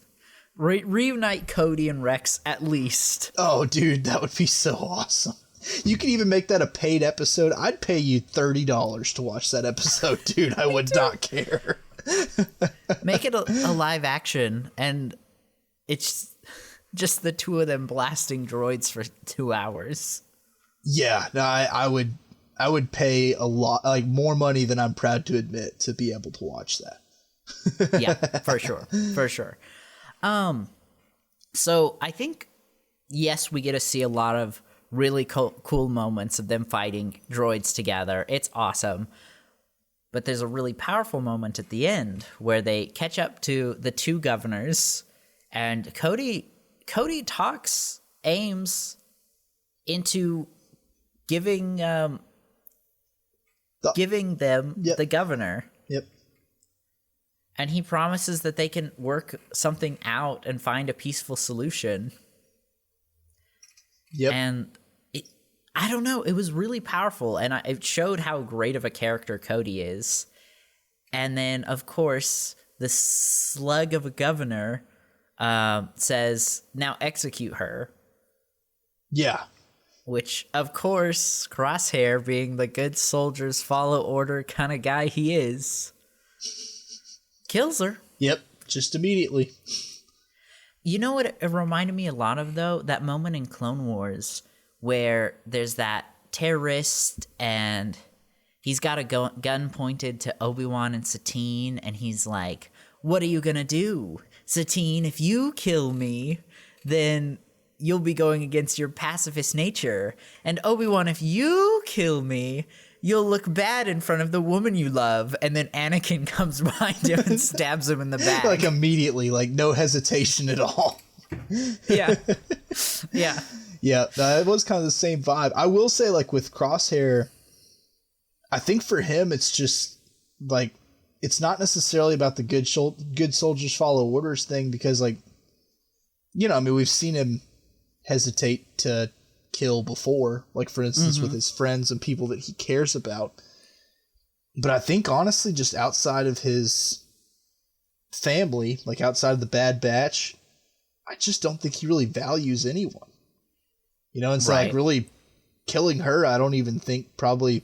Reunite Cody and Rex at least. Oh, dude, that would be so awesome. You could even make that a paid episode. I'd pay you $30 to watch that episode, dude. I would not care. Make it a live action, and it's just the two of them blasting droids for 2 hours. Yeah, no, I would pay a lot, like more money than I'm proud to admit, to be able to watch that. Yeah, for sure. So I think, yes, we get to see a lot of really cool moments of them fighting droids together. It's awesome. But there's a really powerful moment at the end where they catch up to the two governors, and Cody talks Ames into giving them the governor. Yep. And he promises that they can work something out and find a peaceful solution. Yep. And I don't know, it was really powerful, and it showed how great of a character Cody is. And then, of course, the slug of a governor says, "Now execute her." Yeah. Which, of course, Crosshair, being the good soldiers follow order kind of guy he is, kills her. Yep, just immediately. You know what it reminded me a lot of, though? That moment in Clone Wars where there's that terrorist and he's got a gun pointed to Obi-Wan and Satine, and he's like, "What are you gonna do? Satine, if you kill me, then you'll be going against your pacifist nature. And Obi-Wan, if you kill me, you'll look bad in front of the woman you love." And then Anakin comes behind him and stabs him in the back. Like immediately, like no hesitation at all. Yeah. Yeah. Yeah, it was kind of the same vibe. I will say, like with Crosshair, I think for him, it's just like, it's not necessarily about the good soldiers follow orders thing, because like, you know, I mean, we've seen him hesitate to kill before, like for instance with his friends and people that he cares about. But I think honestly, just outside of his family, like outside of the Bad Batch, I just don't think he really values anyone. You know, it's like really killing her, I don't even think probably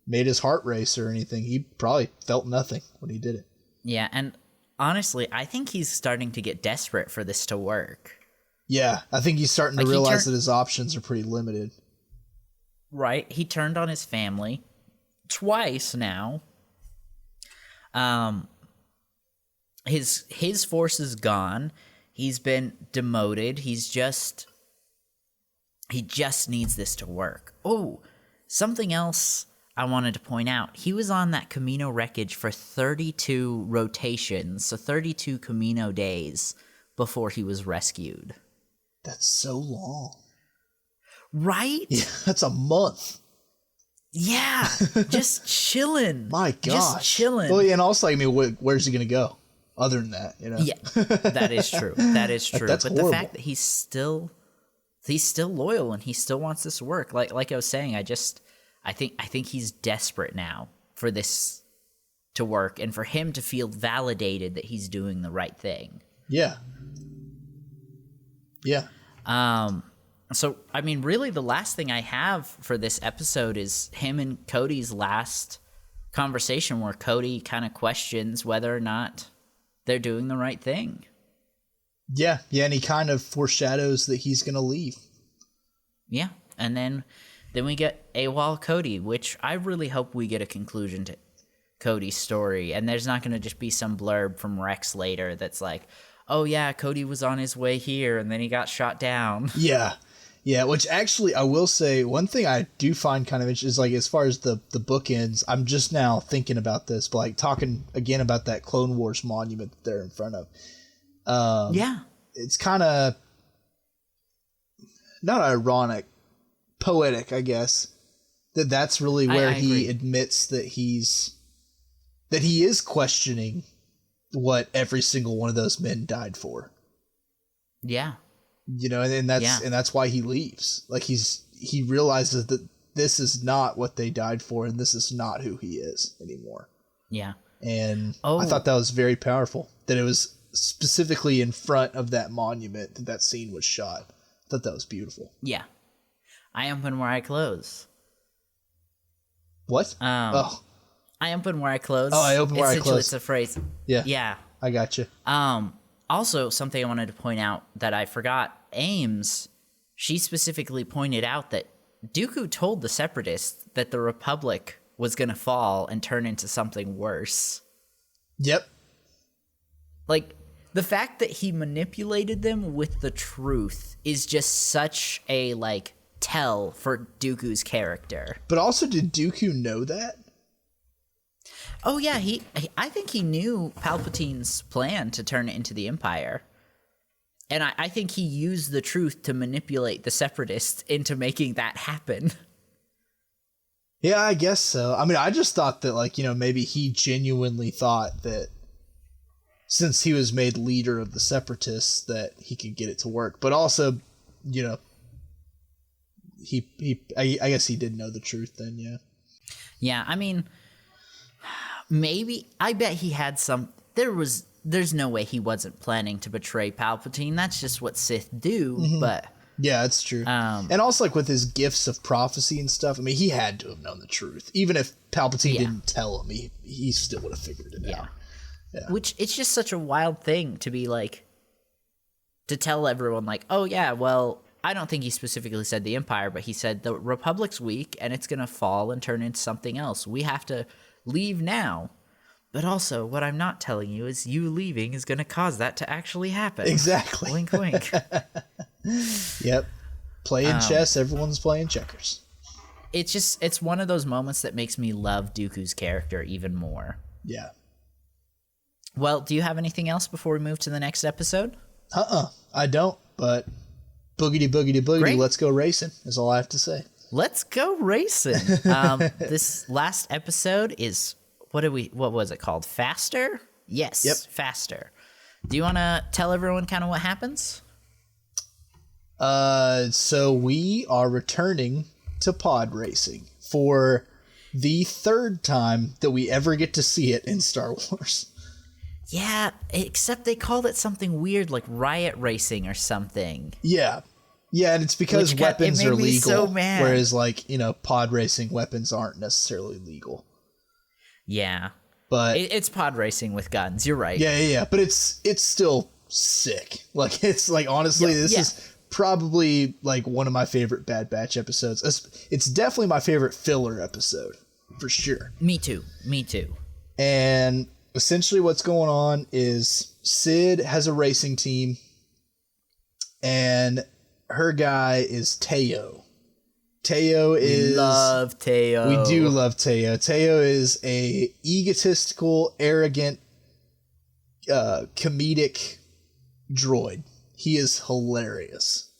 made his heart race or anything. He probably felt nothing when he did it. Yeah, and honestly, I think he's starting to get desperate for this to work. Yeah, I think he's starting to realize that his options are pretty limited. Right, he turned on his family twice now. His force is gone. He's been demoted. He just needs this to work. Oh, something else I wanted to point out. He was on that Camino wreckage for 32 rotations, so 32 Camino days before he was rescued. That's so long. Right? Yeah, that's a month. Yeah, just chilling. My gosh. Just chilling. Well, yeah, and also, I mean, where's he going to go? Other than that, you know? Yeah, that is true. That is true. That's but horrible. The fact that he's still loyal and he still wants this to work. Like I was saying, I think he's desperate now for this to work and for him to feel validated that he's doing the right thing. Yeah. Yeah. So, I mean, really the last thing I have for this episode is him and Cody's last conversation where Cody kind of questions whether or not they're doing the right thing. Yeah, and he kind of foreshadows that he's going to leave. Yeah, and then we get AWOL Cody, which I really hope we get a conclusion to Cody's story, and there's not going to just be some blurb from Rex later that's like, oh yeah, Cody was on his way here, and then he got shot down. Yeah, which actually, I will say, one thing I do find kind of interesting is, like, as far as the bookends, I'm just now thinking about this, but, like, talking again about that Clone Wars monument that they're in front of. Yeah. It's kind of, not ironic, poetic, I guess, that's really where he admits that he is questioning what every single one of those men died for. Yeah. You know, and that's why he leaves. Like, he realizes that this is not what they died for, and this is not who he is anymore. Yeah. And I thought that was very powerful, that it was specifically in front of that monument that scene was shot. I thought that was beautiful. Yeah. I open where I close. What? I open where I close. Oh, I open where I close. It's a phrase. Yeah. Yeah. I got you. Also, something I wanted to point out that I forgot, Ames, she specifically pointed out that Dooku told the Separatists that the Republic was going to fall and turn into something worse. Yep. Like, the fact that he manipulated them with the truth is just such a, like, tell for Dooku's character. But also, did Dooku know that? Oh, yeah, I think he knew Palpatine's plan to turn it into the Empire. And I think he used the truth to manipulate the Separatists into making that happen. Yeah, I guess so. I mean, I just thought that, like, you know, maybe he genuinely thought that since he was made leader of the Separatists that he could get it to work. But also, you know, I guess he did know the truth then, yeah. Yeah, I mean, maybe, I bet he had some, there's no way he wasn't planning to betray Palpatine. That's just what Sith do, but... Yeah, that's true. And also, like, with his gifts of prophecy and stuff, I mean, he had to have known the truth. Even if Palpatine didn't tell him, he still would have figured it out. Yeah. Which, it's just such a wild thing to be, like, to tell everyone, like, oh, yeah, well, I don't think he specifically said the Empire, but he said the Republic's weak, and it's going to fall and turn into something else. We have to leave now. But also, what I'm not telling you is you leaving is going to cause that to actually happen. Exactly. Wink, wink. Yep. Playing chess, everyone's playing checkers. It's one of those moments that makes me love Dooku's character even more. Yeah. Well, do you have anything else before we move to the next episode? I don't, but boogity boogity boogity, Great. let's go racing is all I have to say. let's go racing. This last episode is what was it called? Faster? Yes. Yep. Faster. Do you want to tell everyone kind of what happens? So we are returning to pod racing for the third time that we ever get to see it in Star Wars. Yeah, except they called it something weird like riot racing or something. Yeah. Yeah, and it's because weapons are legal, so mad. whereas, like, you know, pod racing weapons aren't necessarily legal. Yeah. But it's pod racing with guns. You're right. Yeah. But it's still sick. Like, it's like, honestly, this is probably like one of my favorite Bad Batch episodes. It's definitely my favorite filler episode, for sure. Me too. And essentially what's going on is Sid has a racing team, and her guy is Teo. Love Teo. We do love Teo. Teo is a egotistical, arrogant, comedic droid. He is hilarious.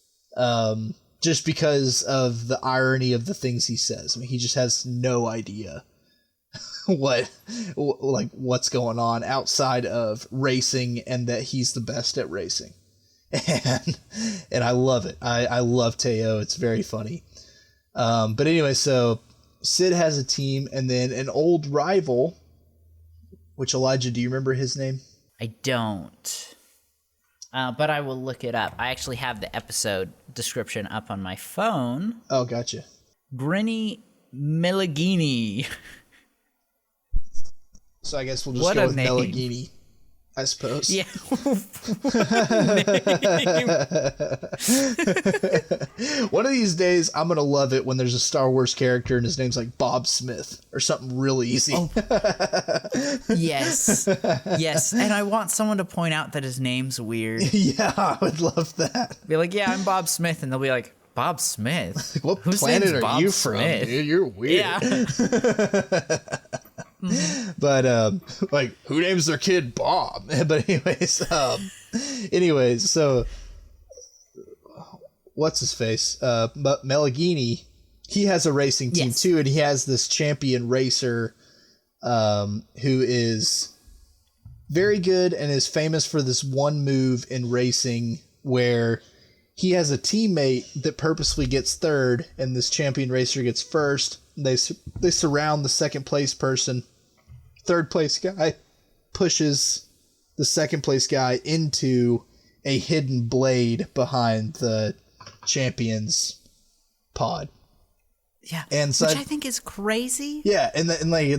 Just because of the irony of the things he says. I mean, he just has no idea what's going on outside of racing, and that he's the best at racing. And I love it. I love Teo. It's very funny. But anyway, so Sid has a team, and then an old rival, which, Elijah, do you remember his name? I don't. But I will look it up. I actually have the episode description up on my phone. Oh, gotcha. Grinny Meligini. So I guess we'll just go with Meligini, I suppose. Yeah. One of these days, I'm going to love it when there's a Star Wars character and his name's like Bob Smith or something really easy. Oh. Yes. And I want someone to point out that his name's weird. Yeah, I would love that. Be like, yeah, I'm Bob Smith. And they'll be like, Bob Smith? Like, what Whose planet name's are Bob you Smith? from, dude? You're weird. Yeah. But like, who names their kid Bob? But anyways, so what's his face? Meligini, he has a racing team too, and he has this champion racer who is very good and is famous for this one move in racing where he has a teammate that purposely gets third, and this champion racer gets first. They surround the second place person. Third place guy pushes the second place guy into a hidden blade behind the champion's pod. Yeah, and so which I think is crazy. Yeah, and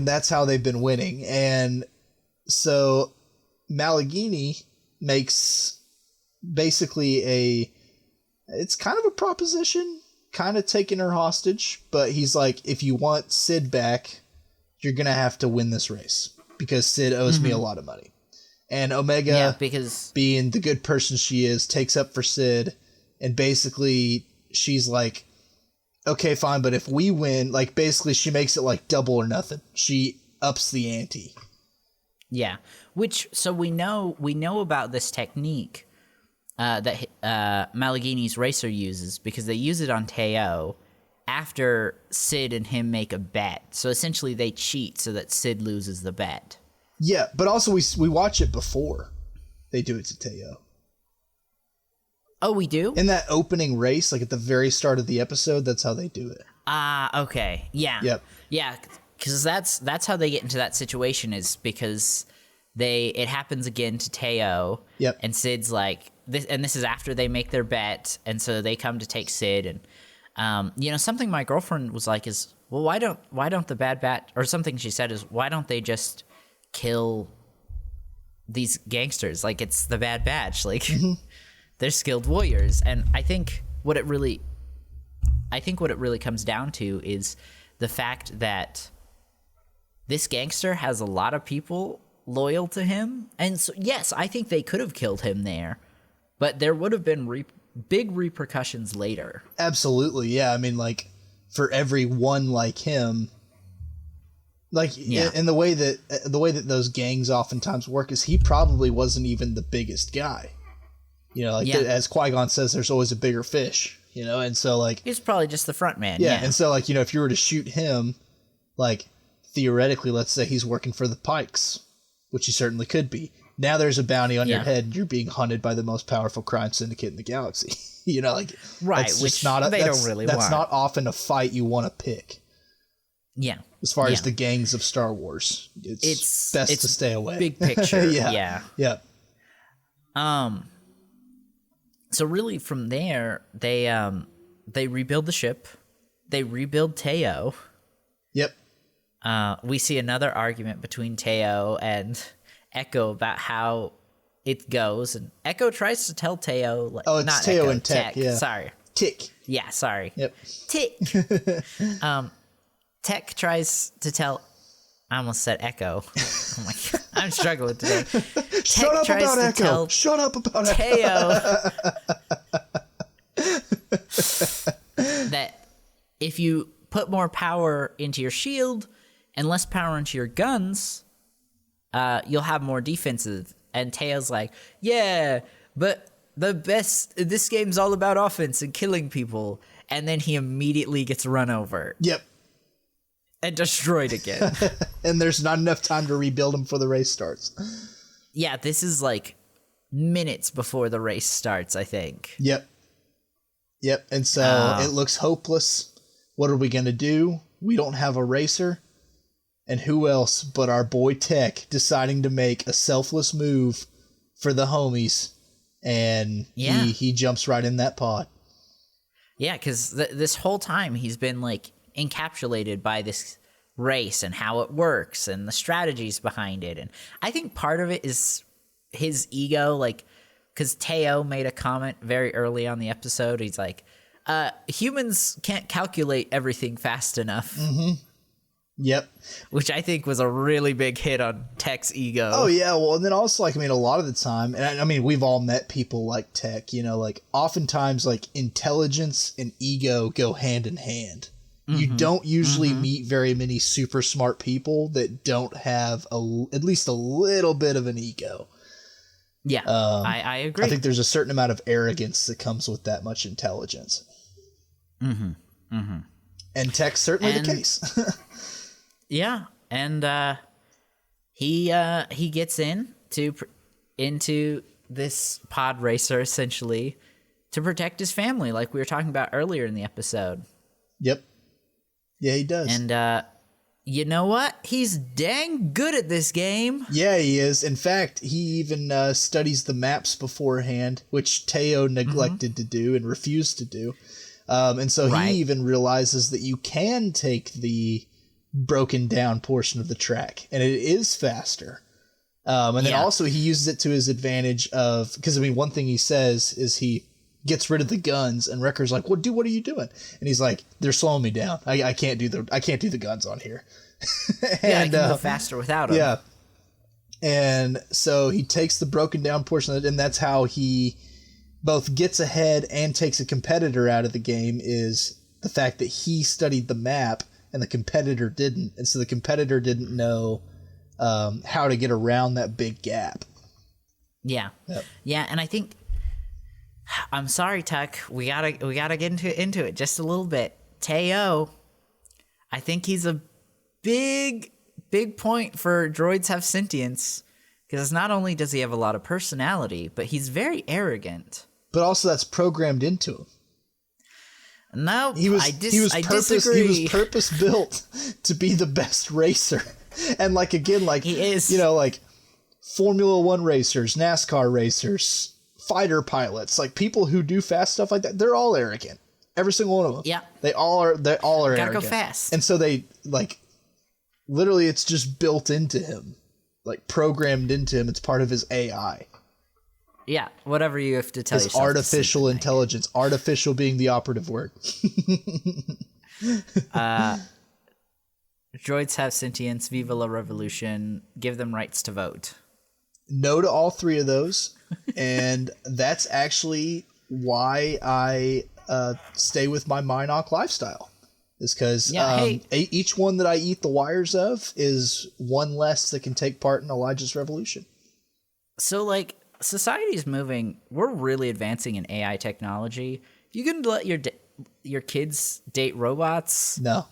that's how they've been winning. And so Meligini makes basically it's kind of a proposition, kind of taking her hostage, but he's like, if you want Sid back, you're going to have to win this race because Sid owes me a lot of money. And Omega, being the good person she is, takes up for Sid, and basically she's like, okay, fine, but if we win, like, basically she makes it like double or nothing. She ups the ante. Yeah, so we know about this technique that Meligini's racer uses, because they use it on Teo after Sid and him make a bet. So essentially they cheat so that Sid loses the bet. Yeah, but also we watch it before they do it to Teo. Oh, we do? In that opening race, like at the very start of the episode, that's how they do it. Okay. Yeah. Yep. Yeah, because that's how they get into that situation, is because it happens again to Teo. Yep. And Sid's like, this is after they make their bet, and so they come to take Sid, and something my girlfriend was like is, well, why don't the Bad Batch, or something she said is, why don't they just kill these gangsters? Like, it's the Bad Batch, like they're skilled warriors. And I think what it really comes down to is the fact that this gangster has a lot of people loyal to him, and so yes, I think they could have killed him there, but there would have been big repercussions later. Absolutely, yeah. I mean, like, for every one like him, like, in the way that those gangs oftentimes work is he probably wasn't even the biggest guy. Like as Qui-Gon says, there's always a bigger fish. and so like He's probably just the front man. yeah, and so like if you were to shoot him, like theoretically, let's say he's working for the Pikes, which he certainly could be. Now there's a bounty on your head, and you're being hunted by the most powerful crime syndicate in the galaxy. Right, which they don't really want. That's not often a fight you want to pick. Yeah. As far as the gangs of Star Wars, it's best to stay away. Big picture. Yeah. So really, from there, they rebuild the ship. They rebuild Teo. Yep. We see another argument between Teo and Echo about how it goes, and Echo tries to tell Teo, like, it's not Teo Echo, and Tech. Yeah. Sorry. Tick. Yeah, sorry. Yep. Tick. Tech tries to tell. I almost said Echo. Oh my God, I'm struggling today. Shut up about Echo. Shut up about Echo. That if you put more power into your shield and less power into your guns, you'll have more defenses. And Teo's like, yeah, but this game's all about offense and killing people. And then he immediately gets run over. Yep. And destroyed again. And there's not enough time to rebuild him before the race starts. Yeah, this is like minutes before the race starts, I think. Yep. And so it looks hopeless. What are we going to do? We don't have a racer. And who else but our boy Tech deciding to make a selfless move for the homies. And he jumps right in that pod. Yeah, because this whole time he's been like encapsulated by this race and how it works and the strategies behind it. And I think part of it is his ego, like, because Teo made a comment very early on the episode. He's like, humans can't calculate everything fast enough. Mm-hmm. Yep. Which I think was a really big hit on Tech's ego. Oh, yeah. Well, and then also, like, I mean, a lot of the time, and I mean, we've all met people like Tech, like, oftentimes, like, intelligence and ego go hand in hand. Mm-hmm. You don't usually meet very many super smart people that don't have at least a little bit of an ego. Yeah, I agree. I think there's a certain amount of arrogance that comes with that much intelligence. And Tech's certainly the case. Yeah, and he gets into this pod racer essentially to protect his family, like we were talking about earlier in the episode. Yep. Yeah, he does. And you know what? He's dang good at this game. Yeah, he is. In fact, he even studies the maps beforehand, which Teo neglected to do and refused to do. And so he even realizes that you can take the broken down portion of the track, and it is faster. And then also he uses it to his advantage because, I mean, one thing he says is he gets rid of the guns, and Wrecker's like, "Well, dude, what are you doing?" And he's like, "They're slowing me down. I can't do the guns on here." And, I can go faster without them. Yeah. And so he takes the broken down portion of it, and that's how he both gets ahead and takes a competitor out of the game, is the fact that he studied the map and the competitor didn't. And so the competitor didn't know how to get around that big gap. Yeah. Yep. Yeah, and I think, I'm sorry, Tuck, we gotta get into it just a little bit. Teo, I think he's a big point for droids have sentience, because not only does he have a lot of personality, but he's very arrogant. But also that's programmed into him. No, he was disagree. He was purpose built to be the best racer. And like, again, like, he is, like Formula 1 racers, NASCAR racers, fighter pilots, like people who do fast stuff like that, they're all arrogant. Every single one of them. Yeah. They all are gotta arrogant. Go fast. And so they, like, literally it's just built into him. Like, programmed into him. It's part of his AI. Yeah, whatever you have to tell yourself. His artificial intelligence. Artificial being the operative word. Droids have sentience. Viva la revolution. Give them rights to vote. No to all three of those. And that's actually why I stay with my Minoc lifestyle. Is because each one that I eat the wires of is one less that can take part in Elijah's revolution. So, like, society's moving. We're really advancing in AI technology. you gonna let your kids date robots? No.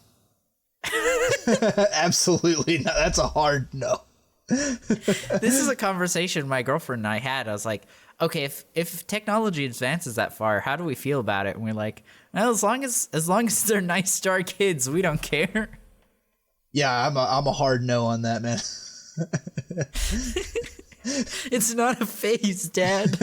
Absolutely not. That's a hard no. This is a conversation my girlfriend and I had. I was like, okay, if technology advances that far, how do we feel about it? And we're like, well, as long as they're nice to our kids, we don't care. Yeah, I'm a hard no on that, man. It's not a phase, Dad.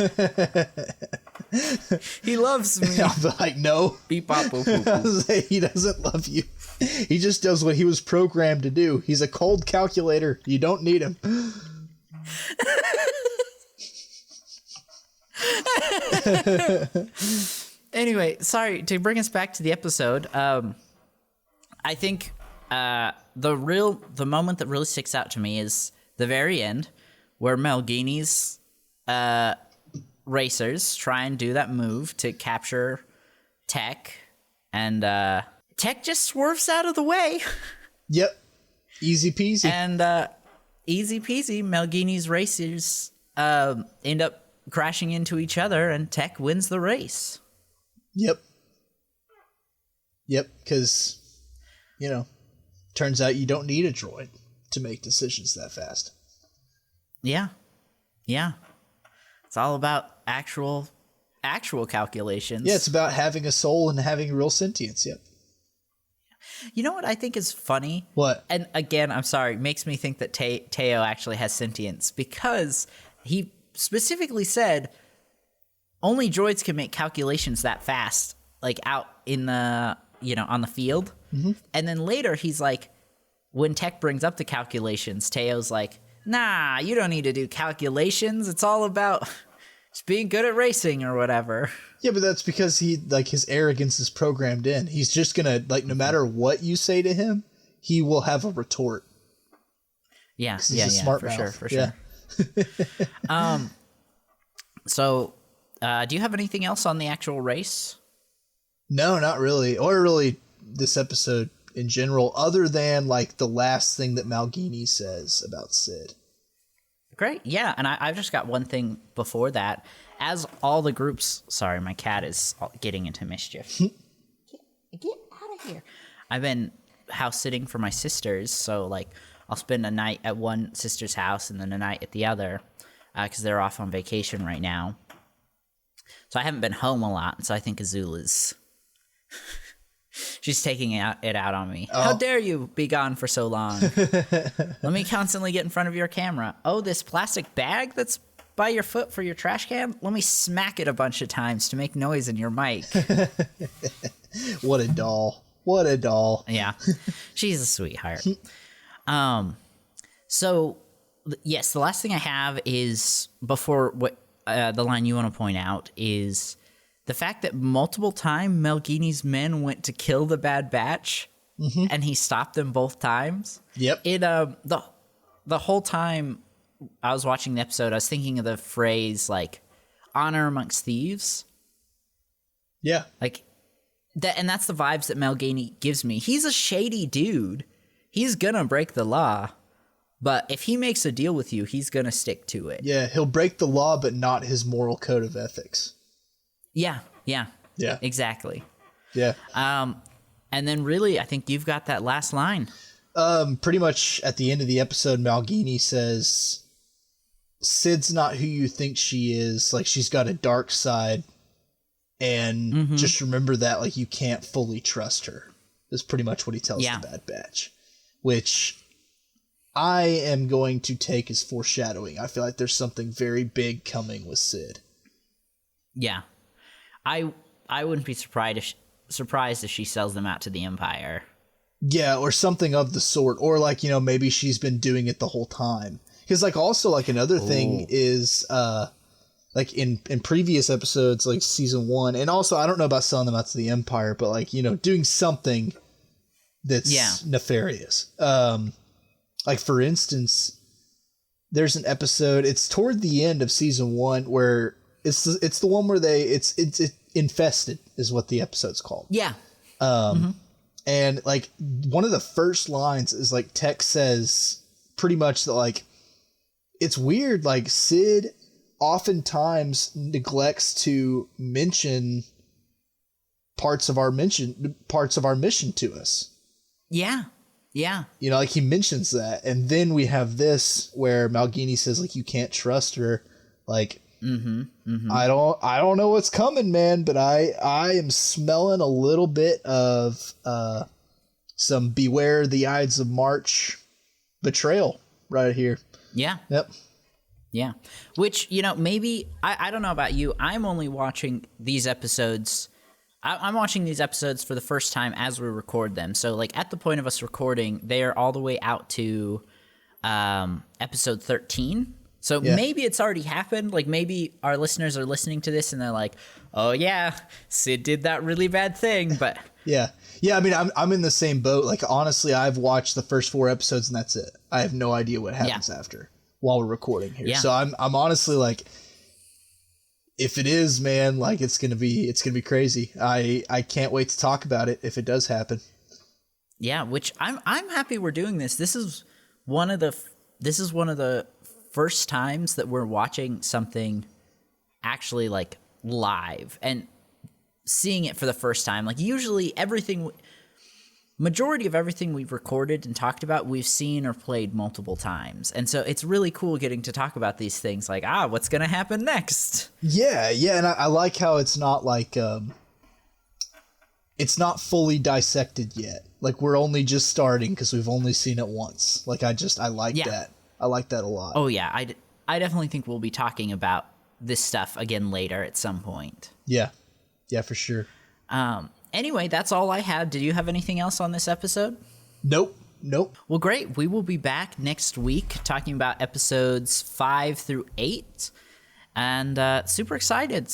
He loves me. I'll be like, no. Beep, bop, boop, boop, boop. I was like, he doesn't love you. He just does what he was programmed to do. He's a cold calculator. You don't need him. Anyway, sorry, to bring us back to the episode, I think the moment that really sticks out to me is the very end, where Malgini's racers try and do that move to capture Tech, and Tech just swerves out of the way. Yep. Easy peasy. And easy peasy, Malgini's racers end up crashing into each other, and Tech wins the race. Yep, because, turns out you don't need a droid to make decisions that fast. Yeah. It's all about actual calculations. Yeah, it's about having a soul and having real sentience, yep. You know what I think is funny? What? And again, I'm sorry, it makes me think that Teo actually has sentience, because he specifically said only droids can make calculations that fast, like out in the, on the field. Mm-hmm. And then later he's like, when Tech brings up the calculations, Teo's like, nah, you don't need to do calculations. It's all about just being good at racing or whatever. Yeah, but that's because his arrogance is programmed in. He's just gonna, no matter what you say to him, he will have a retort. Yeah, he's a smart mouth. For sure. So, do you have anything else on the actual race? No, not really. Or really this episode in general, other than, the last thing that Malgini says about Sid. Great, yeah, and I've just got one thing before that. As all the groups... Sorry, my cat is getting into mischief. Get out of here. I've been house-sitting for my sisters, so, I'll spend a night at one sister's house and then a night at the other, because they're off on vacation right now. So I haven't been home a lot, so I think Azul is... She's taking it out on me. Oh. How dare you be gone for so long? Let me constantly get in front of your camera. Oh, this plastic bag that's by your foot for your trash can? Let me smack it a bunch of times to make noise in your mic. What a doll. What a doll. Yeah. She's a sweetheart. So, yes, the last thing I have is, before what the line you want to point out, is the fact that multiple times Malgini's men went to kill the Bad Batch, and he stopped them both times. Yep. It the whole time I was watching the episode, I was thinking of the phrase honor amongst thieves. Yeah. That, and that's the vibes that Malgini gives me. He's a shady dude. He's gonna break the law, but if he makes a deal with you, he's gonna stick to it. Yeah, he'll break the law, but not his moral code of ethics. Yeah, exactly. Yeah. And then really, I think you've got that last line. Pretty much at the end of the episode, Malgini says, Sid's not who you think she is. She's got a dark side, and just remember that, you can't fully trust her. Is pretty much what he tells the Bad Batch, which I am going to take as foreshadowing. I feel like there's something very big coming with Sid. Yeah. I wouldn't be surprised if she sells them out to the Empire. Yeah, or something of the sort. Or, maybe she's been doing it the whole time. Because, also, another thing is, in previous episodes, season 1, and also, I don't know about selling them out to the Empire, but, doing something that's nefarious. For instance, there's an episode, it's toward the end of season 1, where it's the one where it's Infested is what the episode's called. Yeah. And one of the first lines is Tech says pretty much that it's weird, Sid oftentimes neglects to mention parts of our mission to us. Yeah. Yeah. You know, like he mentions that, and then we have this where Malgini says like you can't trust her. Like, I don't know what's coming, man, but I am smelling a little bit of some Beware the Ides of March betrayal right here. Yeah. Yep. Yeah. Which, you know, maybe, I don't know about you, I'm only watching these episodes. I'm watching these episodes for the first time as we record them. So, like, at the point of us recording, they are all the way out to episode 13. So maybe it's already happened. Like, maybe our listeners are listening to this and they're like, oh, yeah, Sid did that really bad thing. But yeah. I mean, I'm in the same boat. Like, honestly, I've watched the first 4 episodes and that's it. I have no idea what happens after while we're recording here. Yeah. So I'm honestly like, if it is, man, like it's gonna be crazy. I can't wait to talk about it if it does happen. Yeah, which I'm happy we're doing this. This is one of the first times that we're watching something actually like live and seeing it for the first time. Like usually majority of everything we've recorded and talked about, we've seen or played multiple times. And so it's really cool getting to talk about these things like, what's going to happen next? Yeah. And I like how it's not like, it's not fully dissected yet. Like we're only just starting because we've only seen it once. Like I like that. I like that a lot. Oh yeah. I definitely think we'll be talking about this stuff again later at some point. Yeah. Yeah, for sure. Anyway, that's all I had. Did you have anything else on this episode? Nope. Well, great. We will be back next week talking about episodes 5 through 8. And super excited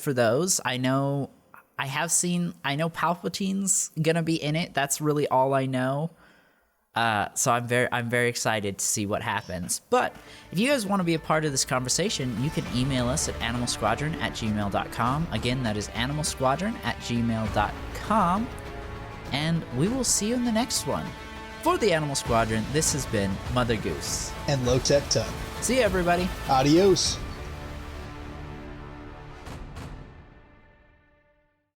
for those. I know Palpatine's going to be in it. That's really all I know. So I'm very excited to see what happens. But if you guys want to be a part of this conversation, you can email us at animalsquadron@gmail.com. Again, that is animalsquadron@gmail.com. And we will see you in the next one. For the Animal Squadron, this has been Mother Goose. And Lowtech Tug. See you, everybody. Adios.